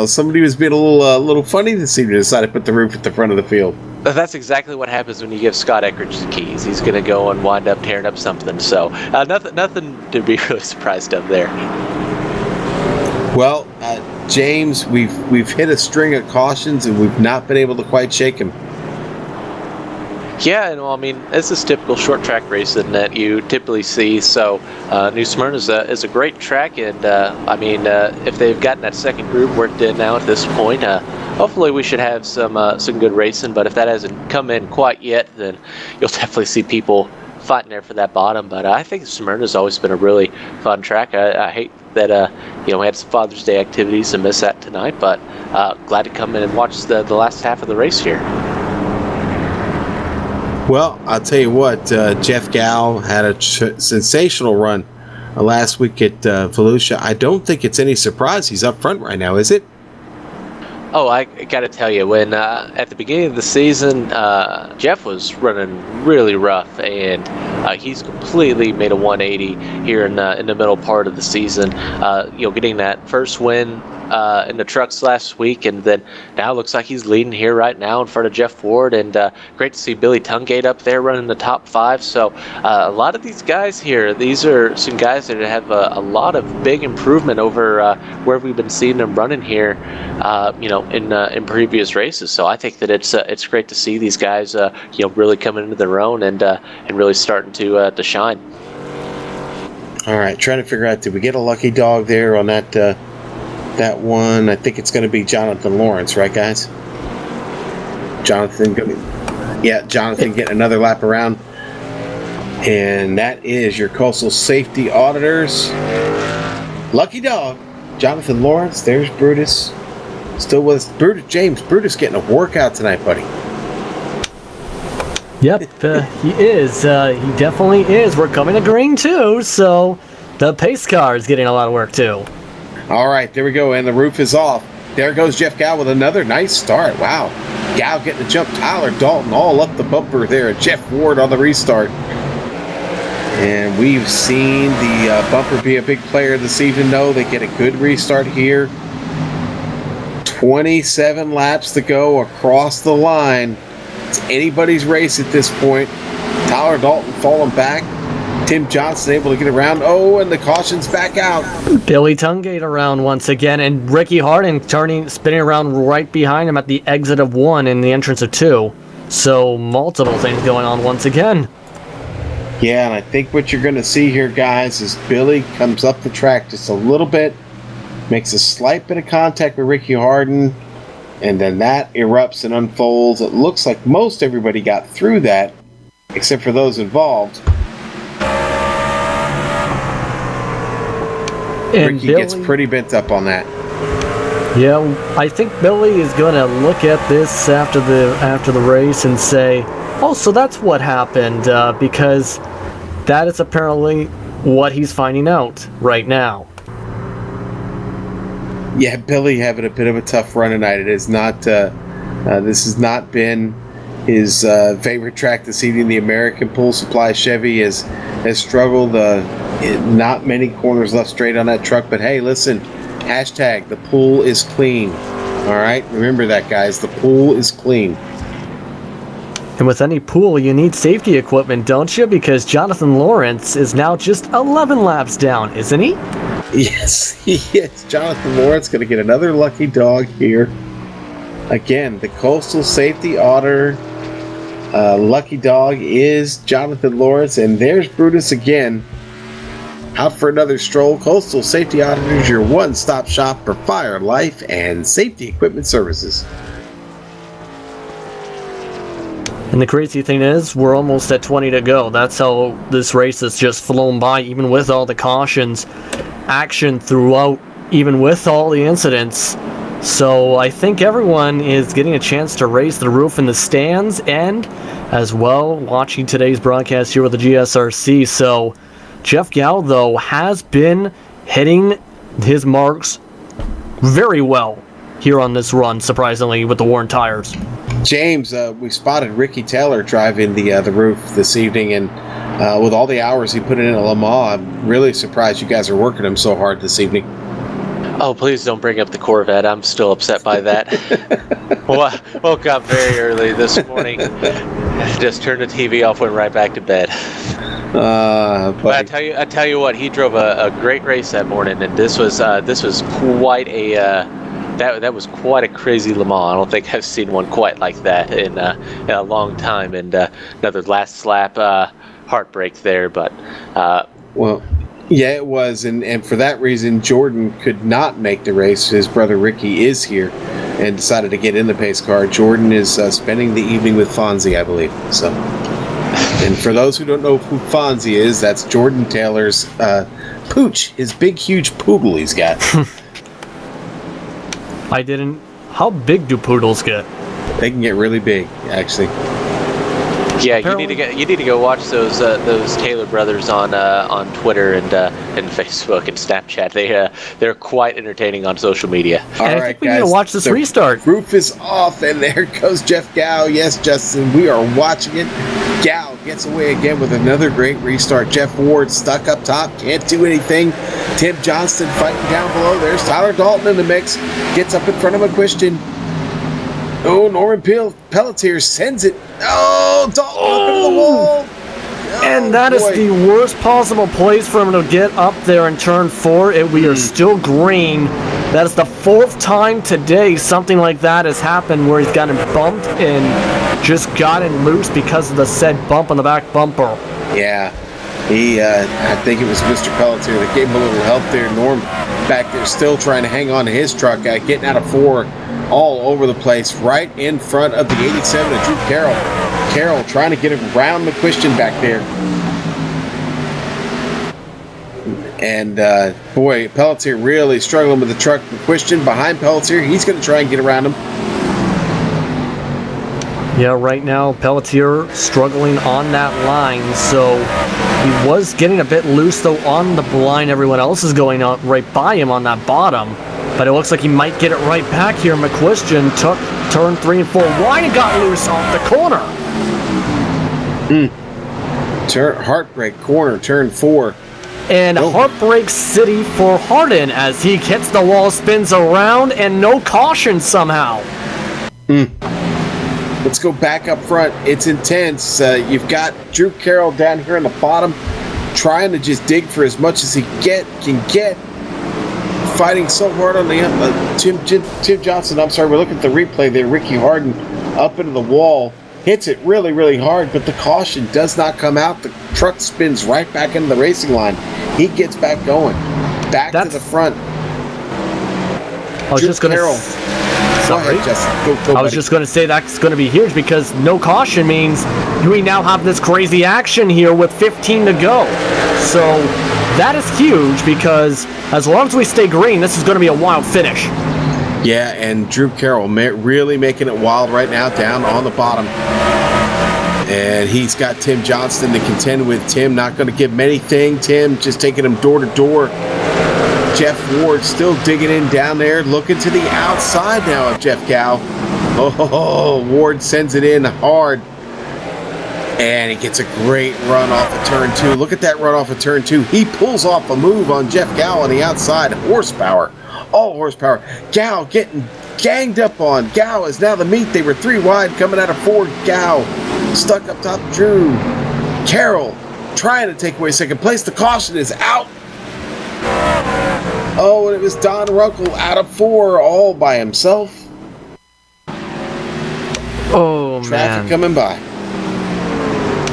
somebody was being a little funny this evening. Decided to put the roof at the front of the field. That's exactly what happens when you give Scott Eckridge the keys. He's going to go and wind up tearing up something. So nothing to be really surprised of there. Well, James, we've hit a string of cautions and we've not been able to quite shake him. Yeah, I mean, this is typical short track racing that you typically see. So, New Smyrna is a great track, and I mean, if they've gotten that second group worked in now at this point, hopefully we should have some good racing. But if that hasn't come in quite yet, then you'll definitely see people fighting there for that bottom. But I think Smyrna's always been a really fun track. I hate that we had some Father's Day activities and miss that tonight, but glad to come in and watch the last half of the race here. Well, I'll tell you what, Jeff Gow had a sensational run last week at Volusia. I don't think it's any surprise he's up front right now, is it? Oh, I got to tell you, when at the beginning of the season, Jeff was running really rough, and he's completely made a 180 here in the middle part of the season. Getting that first win in the trucks last week, and then now it looks like he's leading here right now in front of Jeff Ward, and great to see Billy Tungate up there running the top 5. So a lot of these guys here, these are some guys that have a lot of big improvement over where we've been seeing them running here, in previous races. So I think that it's great to see these guys, really coming into their own and really starting to shine. All right, trying to figure out, did we get a lucky dog there on that one? I think it's going to be Jonathan Lawrence, right, guys? Jonathan getting another lap around. And that is your Coastal Safety Auditors. Lucky dog, Jonathan Lawrence. There's Brutus. Still with us. Brutus getting a workout tonight, buddy. Yep, he is. He definitely is. We're coming to green, too, so the pace car is getting a lot of work, too. All right, there we go, and the roof is off. There goes Jeff Gow with another nice start. Wow. Gow getting the jump. Tyler Dalton all up the bumper there. Jeff Ward on the restart. And we've seen the bumper be a big player this evening, though. They get a good restart here. 27 laps to go across the line. It's anybody's race at this point. Tyler Dalton falling back. Tim Johnson able to get around. Oh, and the caution's back out. Billy Tungate around once again, and Ricky Harding spinning around right behind him at the exit of 1 and the entrance of 2. So multiple things going on once again. Yeah, and I think what you're going to see here, guys, is Billy comes up the track just a little bit, makes a slight bit of contact with Ricky Harding, and then that erupts and unfolds. It looks like most everybody got through that, except for those involved. And Ricky Billy gets pretty bent up on that. Yeah, I think Billy is going to look at this after the race and say, "Oh, so that's what happened," because that is apparently what he's finding out right now. Yeah, Billy having a bit of a tough run tonight. It is not. This has not been his favorite track this evening. The American Pool Supply Chevy has struggled. Not many corners left straight on that truck. But hey, listen. Hashtag the pool is clean. All right, remember that, guys. The pool is clean. And with any pool, you need safety equipment, don't you? Because Jonathan Lawrence is now just 11 laps down, isn't he? Yes, he is. Jonathan Lawrence going to get another lucky dog here. Again, the Coastal Safety Auditor lucky dog is Jonathan Lawrence. And there's Brutus again. Out for another stroll. Coastal Safety Auditors, your one-stop shop for fire, life, and safety equipment services. And the crazy thing is, we're almost at 20 to go. That's how this race has just flown by, even with all the cautions, action throughout, even with all the incidents. So I think everyone is getting a chance to raise the roof in the stands and as well watching today's broadcast here with the GSRC. So Jeff Gow, though, has been hitting his marks very well here on this run, surprisingly, with the worn tires. James, we spotted Ricky Taylor driving the roof this evening, and with all the hours he put in at Le Mans, I'm really surprised you guys are working him so hard this evening. Oh, please don't bring up the Corvette. I'm still upset by that. Woke up very early this morning. Just turned the TV off, went right back to bed. But I tell you what, he drove a great race that morning, and this was quite a that was quite a crazy Le Mans. I don't think I've seen one quite like that in a long time. And another last lap heartbreak there, but well. Yeah, it was, and for that reason, Jordan could not make the race. His brother Ricky is here and decided to get in the pace car. Jordan is spending the evening with Fonzie, I believe. So, and for those who don't know who Fonzie is, that's Jordan Taylor's pooch, his big, huge poodle he's got. I didn't. How big do poodles get? They can get really big, actually. Yeah, you need to go watch those Taylor brothers on Twitter and Facebook and Snapchat. They're quite entertaining on social media. All and right, I think we guys, need to watch this restart. Roof is off, and there goes Jeff Gow. Yes, Justin, we are watching it. Gow gets away again with another great restart. Jeff Ward stuck up top, can't do anything. Tim Johnston fighting down below. There's Tyler Dalton in the mix. Gets up in front of McQuiston. Oh, Norman Pelletier sends it. Oh, Dalton up into the wall. And that is the worst possible place for him to get up there in turn 4. We are still green. That is the 4th time today something like that has happened where he's gotten bumped and just gotten loose because of the said bump on the back bumper. Yeah. I think it was Mr. Pelletier that gave him a little help there. Norm back there still trying to hang on to his truck, getting out of 4 all over the place, right in front of the 87 of Drew Carroll. Carroll trying to get around McQuiston back there. And, boy, Pelletier really struggling with the truck. McQuiston behind Pelletier. He's going to try and get around him. Yeah, right now, Pelletier struggling on that line, so he was getting a bit loose, though, on the line. Everyone else is going out right by him on that bottom, but it looks like he might get it right back here. McQuiston took turn 3 and 4 wide and got loose off the corner. Heartbreak corner, turn 4. And Heartbreak City for Hardin as he hits the wall, spins around, and no caution somehow. Let's go back up front. It's intense. You've got Drew Carroll down here in the bottom trying to just dig for as much as he can get. Fighting so hard on the Tim Johnson. I'm sorry, we're looking at the replay there. Ricky Hardin up into the wall. Hits it really, really hard, but the caution does not come out. The truck spins right back into the racing line. He gets back going. To the front. I was just going to... Sorry. I was just going to say that's going to be huge because no caution means we now have this crazy action here with 15 to go. So that is huge because as long as we stay green, this is going to be a wild finish. Yeah, and Drew Carroll really making it wild right now down on the bottom. And he's got Tim Johnston to contend with. Tim not going to give him anything. Tim just taking him door to door. Jeff Ward still digging in down there, looking to the outside now of Jeff Gow. Oh, Ward sends it in hard. And he gets a great run off of turn 2. Look at that run off of turn 2. He pulls off a move on Jeff Gow on the outside. Horsepower. All horsepower. Gow getting ganged up on. Gow is now the meat. They were 3 wide coming out of 4. Gow stuck up top. Drew Carroll trying to take away second place. The caution is out. Oh, and it was Don Runkle out of 4 all by himself. Oh, man. Traffic coming by.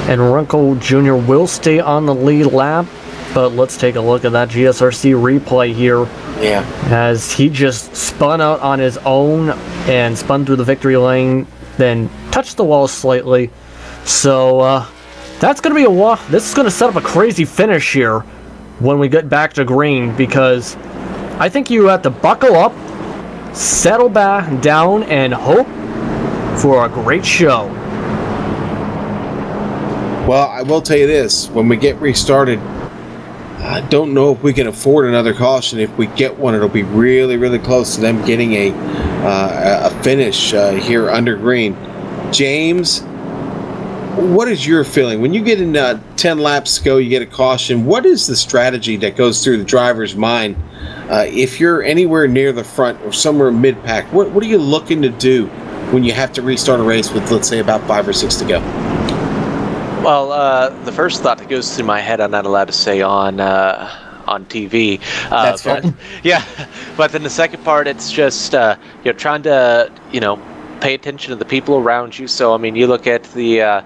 And Runkle Jr. will stay on the lead lap, but let's take a look at that GSRC replay here. Yeah. As he just spun out on his own and spun through the victory lane, then touched the wall slightly. So, that's going to be this is going to set up a crazy finish here when we get back to green, because I think you have to buckle up, settle back down, and hope for a great show. Well, I will tell you this. When we get restarted, I don't know if we can afford another caution. If we get one, it'll be really, really close to them getting a finish here under green. James, what is your feeling? When you get in 10 laps to go, you get a caution. What is the strategy that goes through the driver's mind? If you're anywhere near the front or somewhere mid-pack, what are you looking to do when you have to restart a race with, let's say, about 5 or 6 to go? Well, the first thought that goes through my head, I'm not allowed to say on TV. That's but, fine. Yeah, but then the second part, it's just trying to pay attention to the people around you. So I mean, you look at the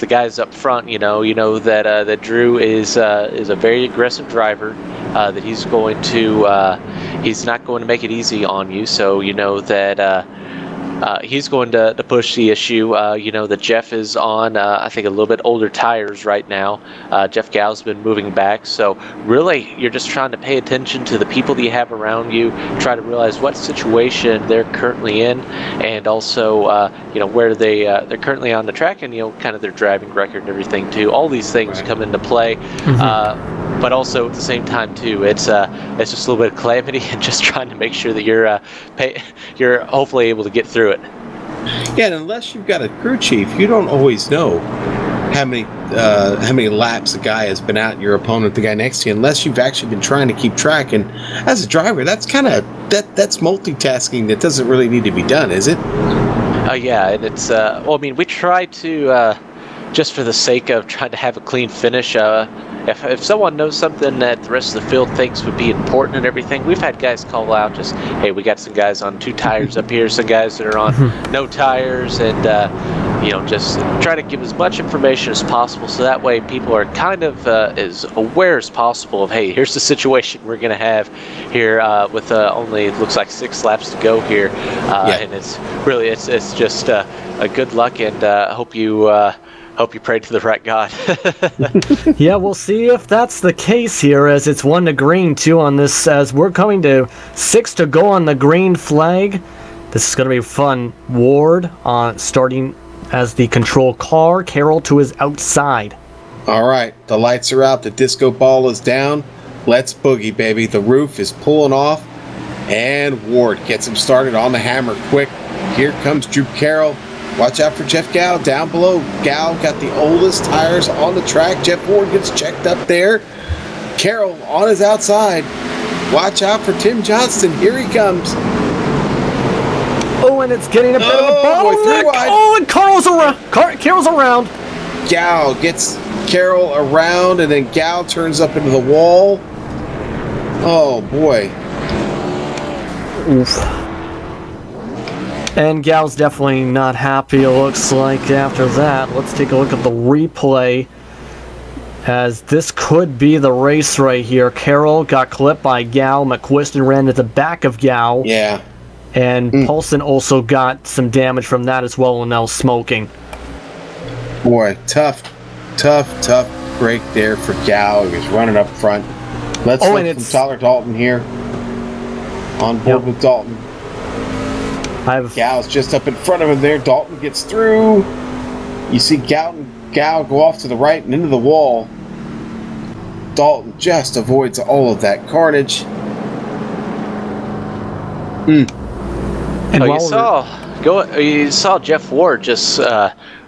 guys up front. You know that Drew is a very aggressive driver. That he's not going to make it easy on you. So you know that. He's going to push the issue. That Jeff is on, I think, a little bit older tires right now. Jeff Gow's been moving back. So really, you're just trying to pay attention to the people that you have around you, try to realize what situation they're currently in, and also, where they're currently on the track, and, kind of their driving record and everything, too. All these things come into play. But also at the same time too, it's just a little bit of calamity and just trying to make sure that you're hopefully able to get through it. Yeah, and unless you've got a crew chief, you don't always know how many laps a guy has been out, your opponent, the guy next to you, unless you've actually been trying to keep track. And as a driver, that's that's multitasking that doesn't really need to be done, is it? Yeah, and it's we try to just for the sake of trying to have a clean finish. If someone knows something that the rest of the field thinks would be important and everything, we've had guys call out just, hey, we got some guys on 2 tires up here, some guys that are on no tires, and just try to give as much information as possible, so that way people are kind of as aware as possible of, hey, here's the situation we're going to have here with only, it looks like 6 laps to go here, and it's really it's just a good luck, and hope you pray to the right God. Yeah, we'll see if that's the case here, as it's 1 to green, 2 on this, as we're coming to 6 to go on the green flag. This is going to be fun. Ward starting as the control car, Carroll to his outside. All right, the lights are out, the disco ball is down. Let's boogie, baby. The roof is pulling off, and Ward gets him started on the hammer quick. Here comes Drew Carroll. Watch out for Jeff Gow down below. Gow got the oldest tires on the track. Jeff Ward gets checked up there. Carroll on his outside. Watch out for Tim Johnston. Here he comes. Oh, and it's getting a bit of a bottleneck. Oh, and Carroll's around. Gow gets Carroll around, and then Gow turns up into the wall. Oh, boy. Oof. And Gal's definitely not happy, it looks like, after that. Let's take a look at the replay, as this could be the race right here. Carroll got clipped by Gal. McQuiston ran at the back of Gal. Yeah. And Paulson also got some damage from that as well, and now smoking. Boy, tough break there for Gal. He was running up front. Let's look from Tyler Dalton here. On board with Dalton. Gal's just up in front of him there. Dalton gets through. You see Gal go off to the right and into the wall. Dalton just avoids all of that carnage. And you saw Jeff Ward just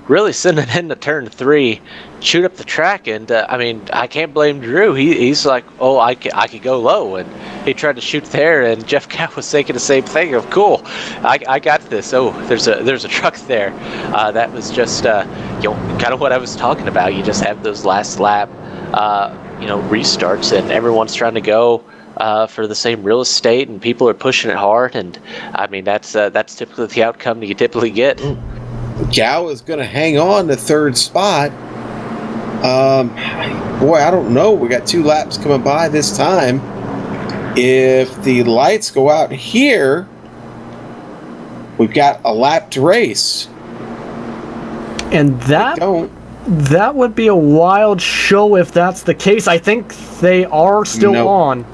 really sending into turn 3, shoot up the track, and I can't blame Drew. He's like, oh, I could go low, and he tried to shoot there, and Jeff Gow was thinking the same thing of, cool, I got this. Oh, there's a truck there. That was just kind of what I was talking about. You just have those last lap restarts, and everyone's trying to go for the same real estate, and people are pushing it hard, and that's typically the outcome you typically get. Gow is going to hang on to 3rd spot. Boy, I don't know. We got 2 laps coming by this time. If the lights go out here, we've got a lap to race. And that would be a wild show if that's the case. I think they are still on.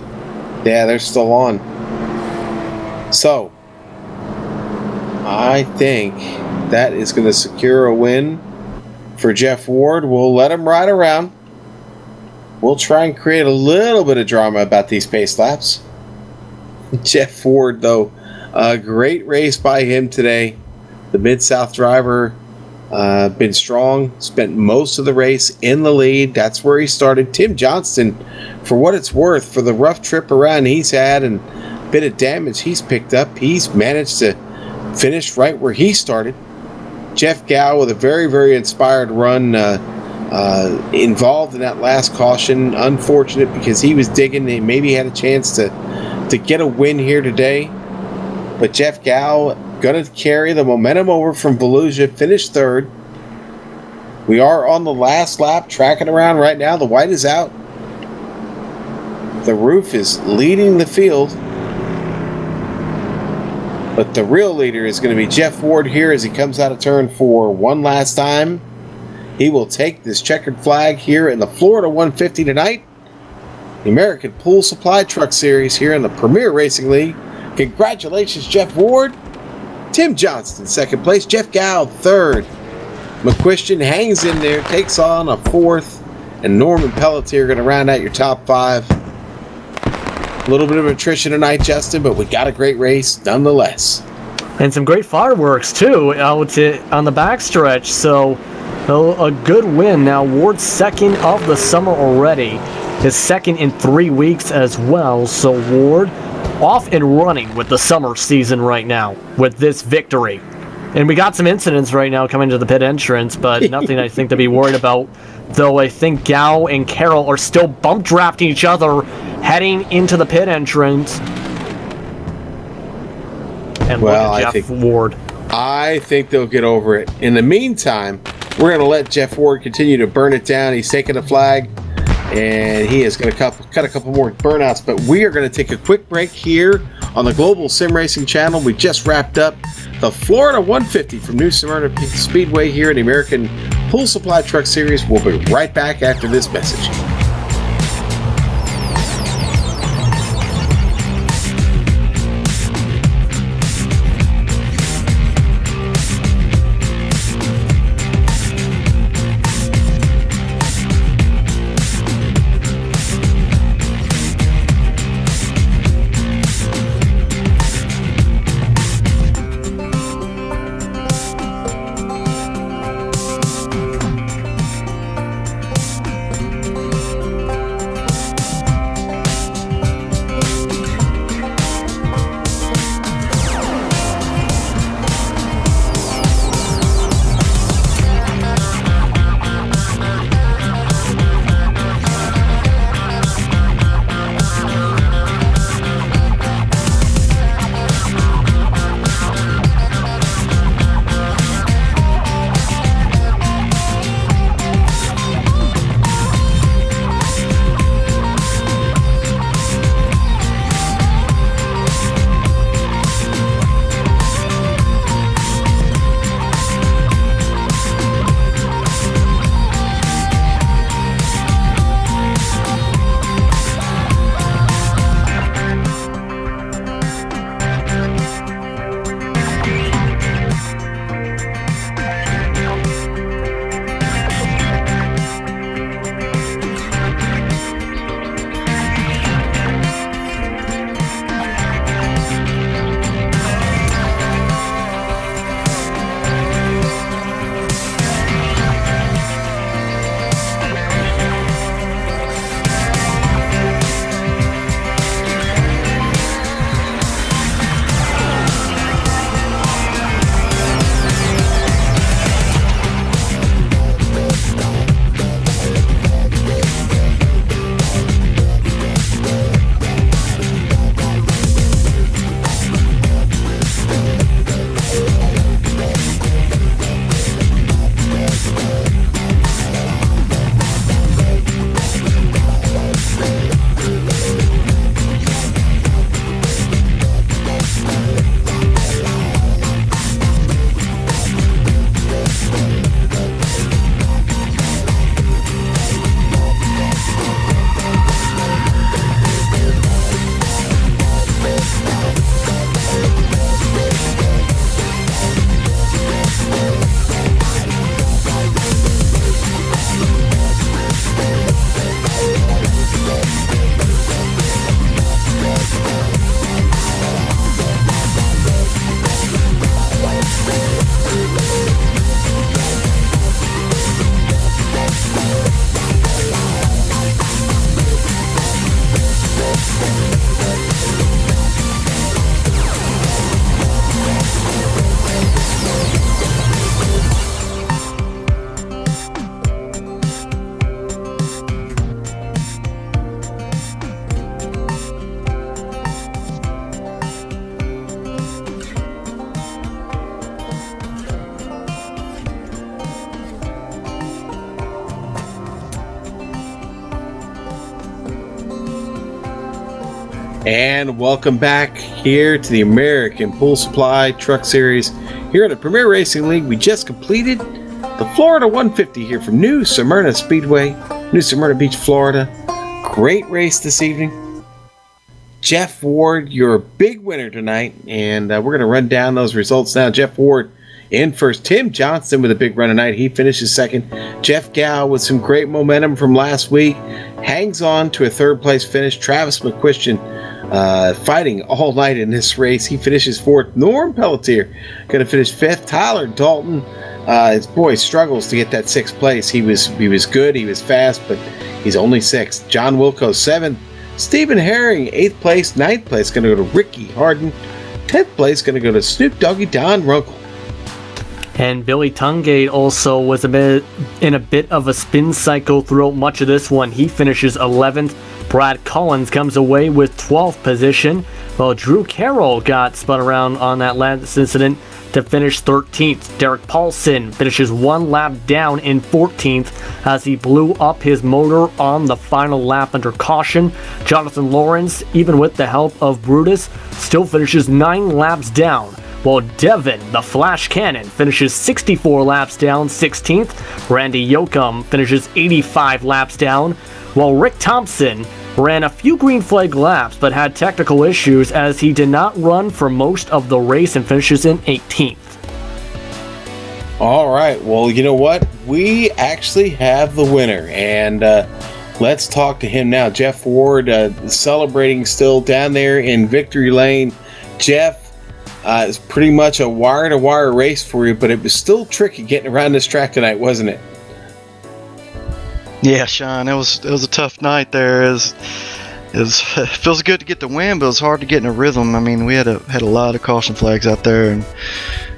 Yeah, they're still on. So, I think that is going to secure a win for Jeff Ward. We'll let him ride around. we'll try and create a little bit of drama about these pace laps. Jeff Ward, though, a great race by him today. The Mid-South driver, been strong, spent most of the race in the lead. That's where he started. Tim Johnston, for what it's worth, for the rough trip around he's had and bit of damage he's picked up, he's managed to finish right where he started. Jeff Gow with a very, very inspired run, involved in that last caution. Unfortunate because he was digging. He maybe had a chance to get a win here today. But Jeff Gow going to carry the momentum over from Volusia, finished third. We are on the last lap, tracking around right now. The white is out. The roof is leading the field. But the real leader is going to be Jeff Ward here as he comes out of turn 4 one last time. He will take this checkered flag here in the Florida 150 tonight. The American Pool Supply Truck Series here in the Premier Racing League. Congratulations, Jeff Ward. Tim Johnston, second place. Jeff Gow, third. McQuistion hangs in there, takes on a fourth. And Norman Pelletier going to round out your top 5. A little bit of attrition tonight, Justin, but we got a great race nonetheless. And some great fireworks, too, on the backstretch. So, a good win. Now, Ward's second of the summer already. His second in 3 weeks as well. So, Ward off and running with the summer season right now with this victory. And we got some incidents right now coming to the pit entrance, but nothing I think to be worried about. Though I think Gow and Carroll are still bump drafting each other heading into the pit entrance. And look at Jeff Ward. I think they'll get over it. In the meantime, we're going to let Jeff Ward continue to burn it down. He's taking the flag, and he is going to cut a couple more burnouts. But we are going to take a quick break here on the Global Sim Racing channel. We just wrapped up the Florida 150 from New Smyrna Speedway here in the American Pool Supply Truck Series. We'll be right back after this message. And welcome back here to the American Pool Supply Truck Series. Here at the Premier Racing League, we just completed the Florida 150 here from New Smyrna Speedway, New Smyrna Beach, Florida. Great race this evening. Jeff Ward, your big winner tonight, and we're going to run down those results now. Jeff Ward in first. Tim Johnston with a big run tonight. He finishes second. Jeff Gow with some great momentum from last week hangs on to a third place finish. Travis McQuistion fighting all night in this race. He finishes fourth. Norm Pelletier going to finish fifth. Tyler Dalton, his boy struggles to get that sixth place. He was good. He was fast, but he's only sixth. John Wilco seventh. Stephen Herring eighth place. Ninth place going to go to Ricky Harden. 10th place going to go to Snoop Doggy Don Runkle. And Billy Tungate also was in a bit of a spin cycle throughout much of this one. He finishes 11th. Brad Collins comes away with 12th position, while Drew Carroll got spun around on that last incident to finish 13th. Derek Paulson finishes one lap down in 14th as he blew up his motor on the final lap under caution. Jonathan Lawrence, even with the help of Brutus, still finishes 9 laps down, while Devin, the Flash Cannon, finishes 64 laps down, 16th. Randy Yoakum finishes 85 laps down, while Rick Thompson ran a few green flag laps but had technical issues as he did not run for most of the race and finishes in 18th. All right, well, you know what? We actually have the winner, and let's talk to him now. Jeff Ward celebrating still down there in Victory Lane. Jeff, it's pretty much a wire-to-wire race for you, but it was still tricky getting around this track tonight, wasn't it? Yeah, Sean, it was a tough night there. It feels good to get the win, but it was hard to get in a rhythm. I mean, we had a lot of caution flags out there,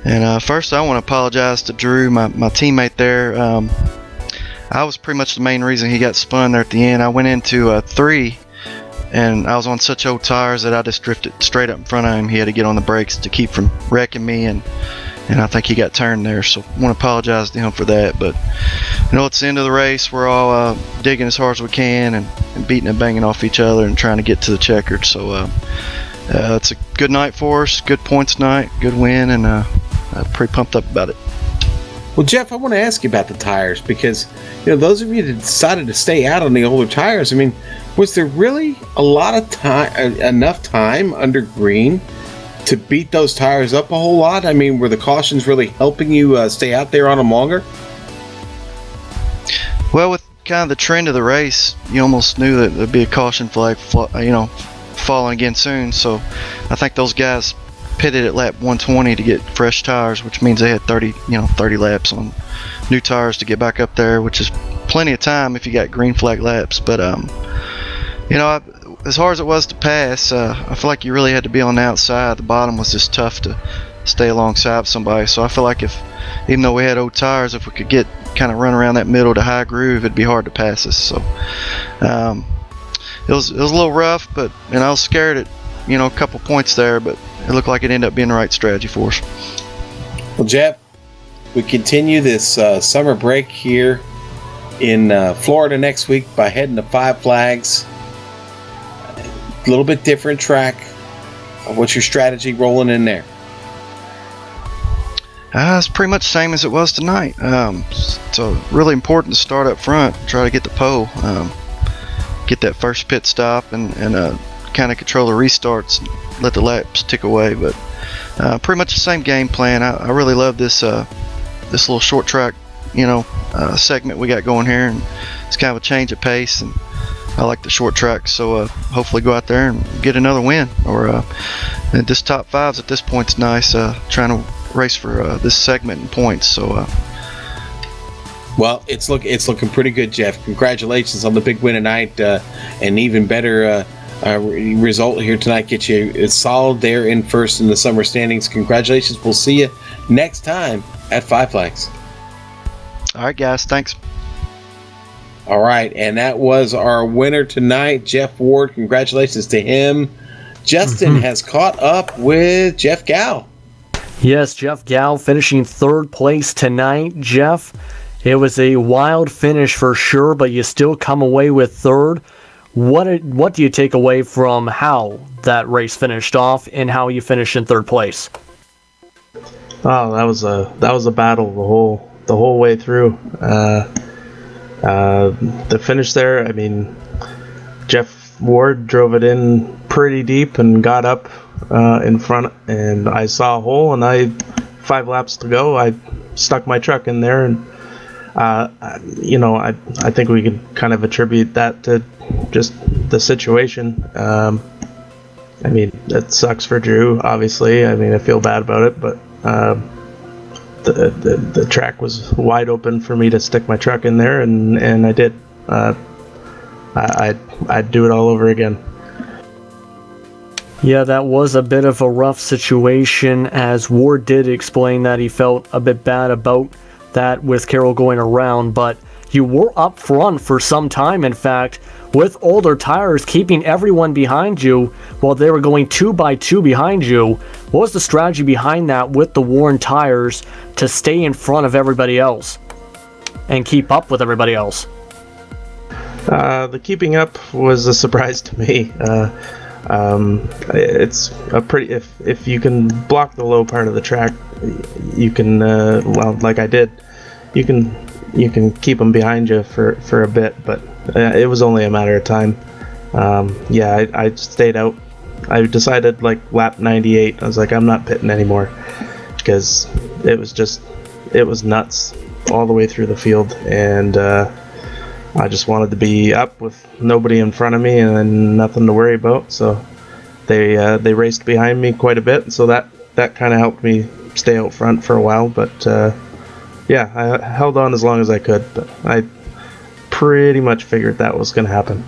and first I want to apologize to Drew, my teammate there. I was pretty much the main reason he got spun there at the end. I went into 3. And I was on such old tires that I just drifted straight up in front of him. He had to get on the brakes to keep from wrecking me, and I think he got turned there. So I want to apologize to him for that. But it's the end of the race. We're all digging as hard as we can and beating and banging off each other and trying to get to the checkered. So it's a good night for us. Good points night. Good win, and I'm pretty pumped up about it. Well, Jeff, I want to ask you about the tires because, those of you that decided to stay out on the older tires, I mean, was there really a lot of time, enough time under green to beat those tires up a whole lot? I mean, were the cautions really helping you stay out there on them longer? Well, with kind of the trend of the race, you almost knew that there'd be a caution flag, falling again soon. So I think those guys pitted at lap 120 to get fresh tires, which means they had 30 laps on new tires to get back up there, which is plenty of time if you got green flag laps. But as hard as it was to pass, I feel like you really had to be on the outside. The bottom was just tough to stay alongside somebody. So I feel like even though we had old tires, if we could get kind of run around that middle to high groove, it'd be hard to pass us. So it was a little rough, but I was scared at a couple points there, but it looked like it ended up being the right strategy for us. Well, Jeff, we continue this summer break here in Florida next week by heading to Five Flags. A little bit different track. What's your strategy rolling in there? It's pretty much the same as it was tonight. So really important to start up front, try to get the pole, get that first pit stop, and kind of control the restarts, let the laps tick away. But pretty much the same game plan. I really love this little short track, segment we got going here, and it's kind of a change of pace, and I like the short track. So hopefully go out there and get another win, or this top fives at this point's nice. Trying to race for this segment and points. So well, it's looking pretty good, Jeff. Congratulations on the big win tonight, and even better result here tonight. Get you solid there in first in the summer standings. Congratulations. We'll see you next time at Five Flags. All right, guys. Thanks. All right, and that was our winner tonight, Jeff Ward. Congratulations to him. Justin has caught up with Jeff Gow. Yes, Jeff Gow finishing third place tonight. Jeff, it was a wild finish for sure, but you still come away with third. What do you take away from how that race finished off and how you finished in third place? Oh, that was a battle the whole way through. The finish there, I mean, Jeff Ward drove it in pretty deep and got up in front, and I saw a hole, and 5 laps to go, I stuck my truck in there, and I think we could kind of attribute that to just the situation. I mean, it sucks for Drew, obviously. I mean, I feel bad about it, but the track was wide open for me to stick my truck in there, and I did. I'd do it all over again. Yeah, that was a bit of a rough situation, as Ward did explain that he felt a bit bad about that with Carroll going around, but you were up front for some time, in fact, with older tires keeping everyone behind you while they were going 2 by 2 behind you. What was the strategy behind that with the worn tires to stay in front of everybody else and keep up with everybody else? The keeping up was a surprise to me. It's a pretty, if you can block the low part of the track, you can like I did, you can keep them behind you for a bit, but it was only a matter of time. I stayed out. I decided like lap 98, I was like, I'm not pitting anymore, because it was nuts all the way through the field, and I just wanted to be up with nobody in front of me and nothing to worry about. So they raced behind me quite a bit, so that kind of helped me stay out front for a while. But I held on as long as I could, but I pretty much figured that was going to happen.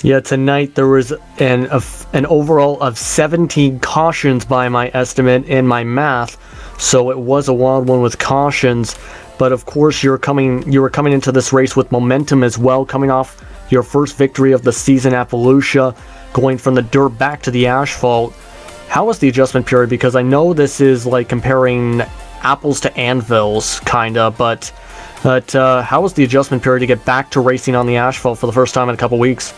Yeah, tonight there was an overall of 17 cautions by my estimate and my math, so it was a wild one with cautions. But of course, you were coming into this race with momentum as well, coming off your first victory of the season at Volusia, going from the dirt back to the asphalt. How was the adjustment period? Because I know this is like comparing apples to anvils, kinda, but how was the adjustment period to get back to racing on the asphalt for the first time in a couple weeks?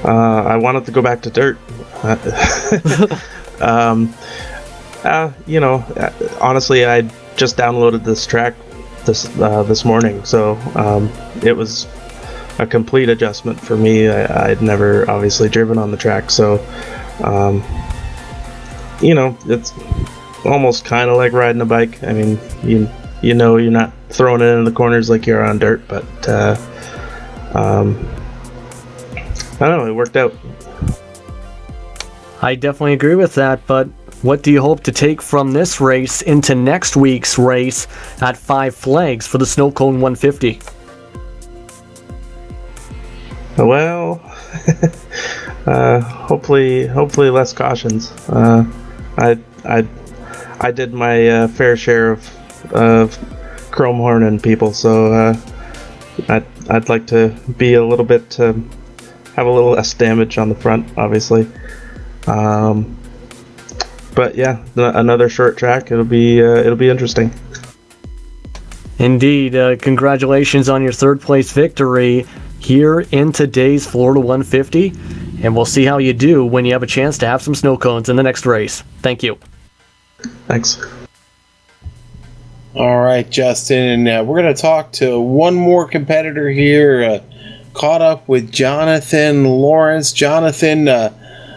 I wanted to go back to dirt. Honestly, I just downloaded this track this morning, so it was a complete adjustment for me. I'd never obviously driven on the track, so it's almost kind of like riding a bike. I mean, you're not throwing it in the corners like you're on dirt, but I don't know, it worked out. I definitely agree with that, but what do you hope to take from this race into next week's race at Five Flags for the Snow Cone 150? Well, hopefully less cautions. I did my fair share of chrome horning people, so I'd like to be a little bit have a little less damage on the front, obviously. But yeah, another short track. It'll be interesting. Indeed. Congratulations on your third place victory here in today's Florida 150, and we'll see how you do when you have a chance to have some snow cones in the next race. Thank you. Thanks. All right, Justin, and we're going to talk to one more competitor here, caught up with Jonathan Lawrence. Jonathan,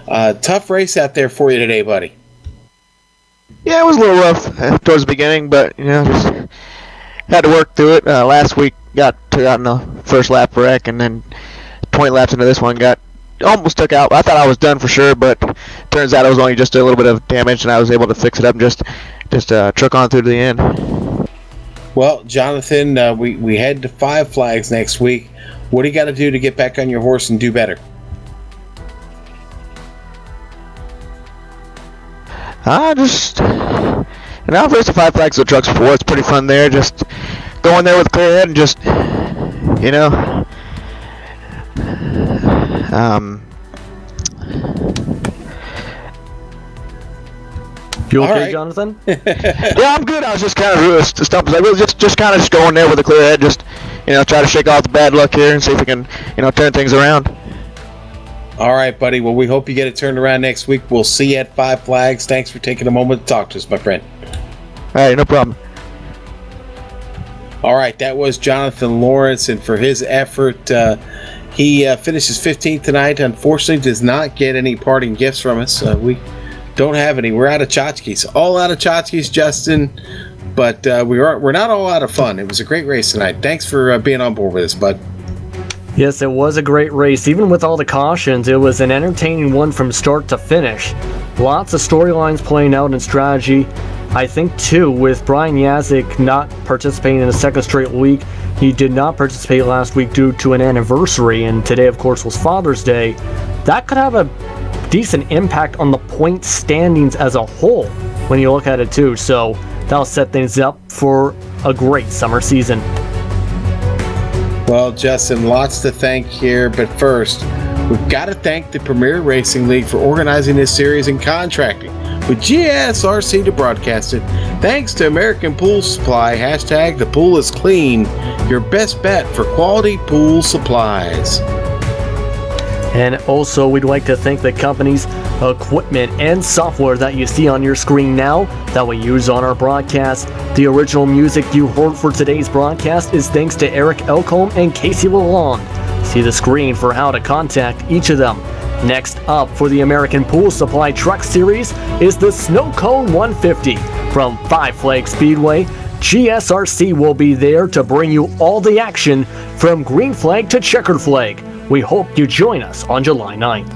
tough race out there for you today, buddy. Yeah, it was a little rough towards the beginning, but just had to work through it. Last week got in the first lap wreck, and then 20 laps into this one almost took out. I thought I was done for sure, but turns out it was only just a little bit of damage, and I was able to fix it up and just truck on through to the end. Well, Jonathan, we head to Five Flags next week. What do you got to do to get back on your horse and do better? I've raced the Five Flags with trucks before. It's pretty fun there. Just go in there with a clear head and just, You okay, right. Jonathan? Yeah, I'm good. I was just kind of stumped. I was just kind of going there with a clear head, just try to shake off the bad luck here and see if we can, turn things around. All right, buddy. Well, we hope you get it turned around next week. We'll see you at Five Flags. Thanks for taking a moment to talk to us, my friend. All right, no problem. All right, that was Jonathan Lawrence, and for his effort, he finishes 15th tonight. Unfortunately, does not get any parting gifts from us. We don't have any. We're out of tchotchkes. All out of tchotchkes, Justin. But we're not all out of fun. It was a great race tonight. Thanks for being on board with us, bud. Yes, it was a great race. Even with all the cautions, it was an entertaining one from start to finish. Lots of storylines playing out in strategy. I think, too, with Brian Yazik not participating in the second straight week, he did not participate last week due to an anniversary, and today, of course, was Father's Day. That could have a decent impact on the point standings as a whole when you look at it, too. So that'll set things up for a great summer season. Well, Justin, lots to thank here, but first, we've got to thank the Premier Racing League for organizing this series and contracting with GSRC to broadcast it. Thanks to American Pool Supply, hashtag the pool is clean, your best bet for quality pool supplies. And also, we'd like to thank the company's equipment and software that you see on your screen now that we use on our broadcast. The original music you heard for today's broadcast is thanks to Eric Elcombe and Casey Lalonde. See the screen for how to contact each of them. Next up for the American Pool Supply Truck Series is the Snow Cone 150 from Five Flag Speedway. GSRC will be there to bring you all the action from green flag to checkered flag. We hope you join us on July 9th.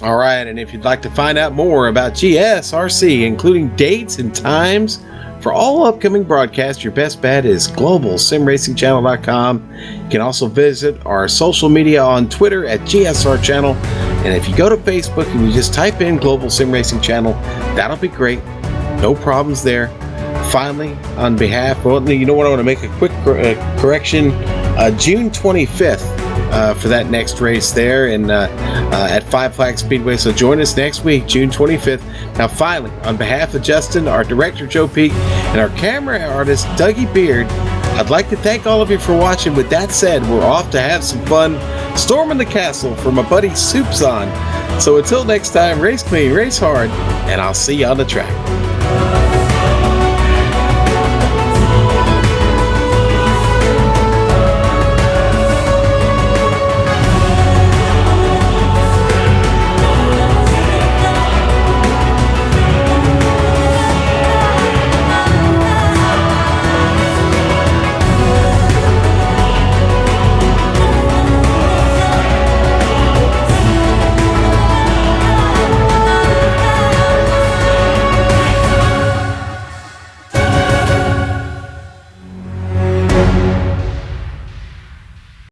All right, and if you'd like to find out more about GSRC, including dates and times for all upcoming broadcasts, your best bet is globalsimracingchannel.com. You can also visit our social media on Twitter at GSR Channel. And if you go to Facebook and you just type in Global Sim Racing Channel, that'll be great. No problems there. Finally, on behalf, well, you know what, I want to make a quick correction. June 25th. For that next race there at Five Flag Speedway. So join us next week, June 25th. Now, finally, on behalf of Justin, our director, Joe Peak, and our camera artist, Dougie Beard, I'd like to thank all of you for watching. With that said, we're off to have some fun storming the castle for my buddy Soup's on. So until next time, race clean, race hard, and I'll see you on the track.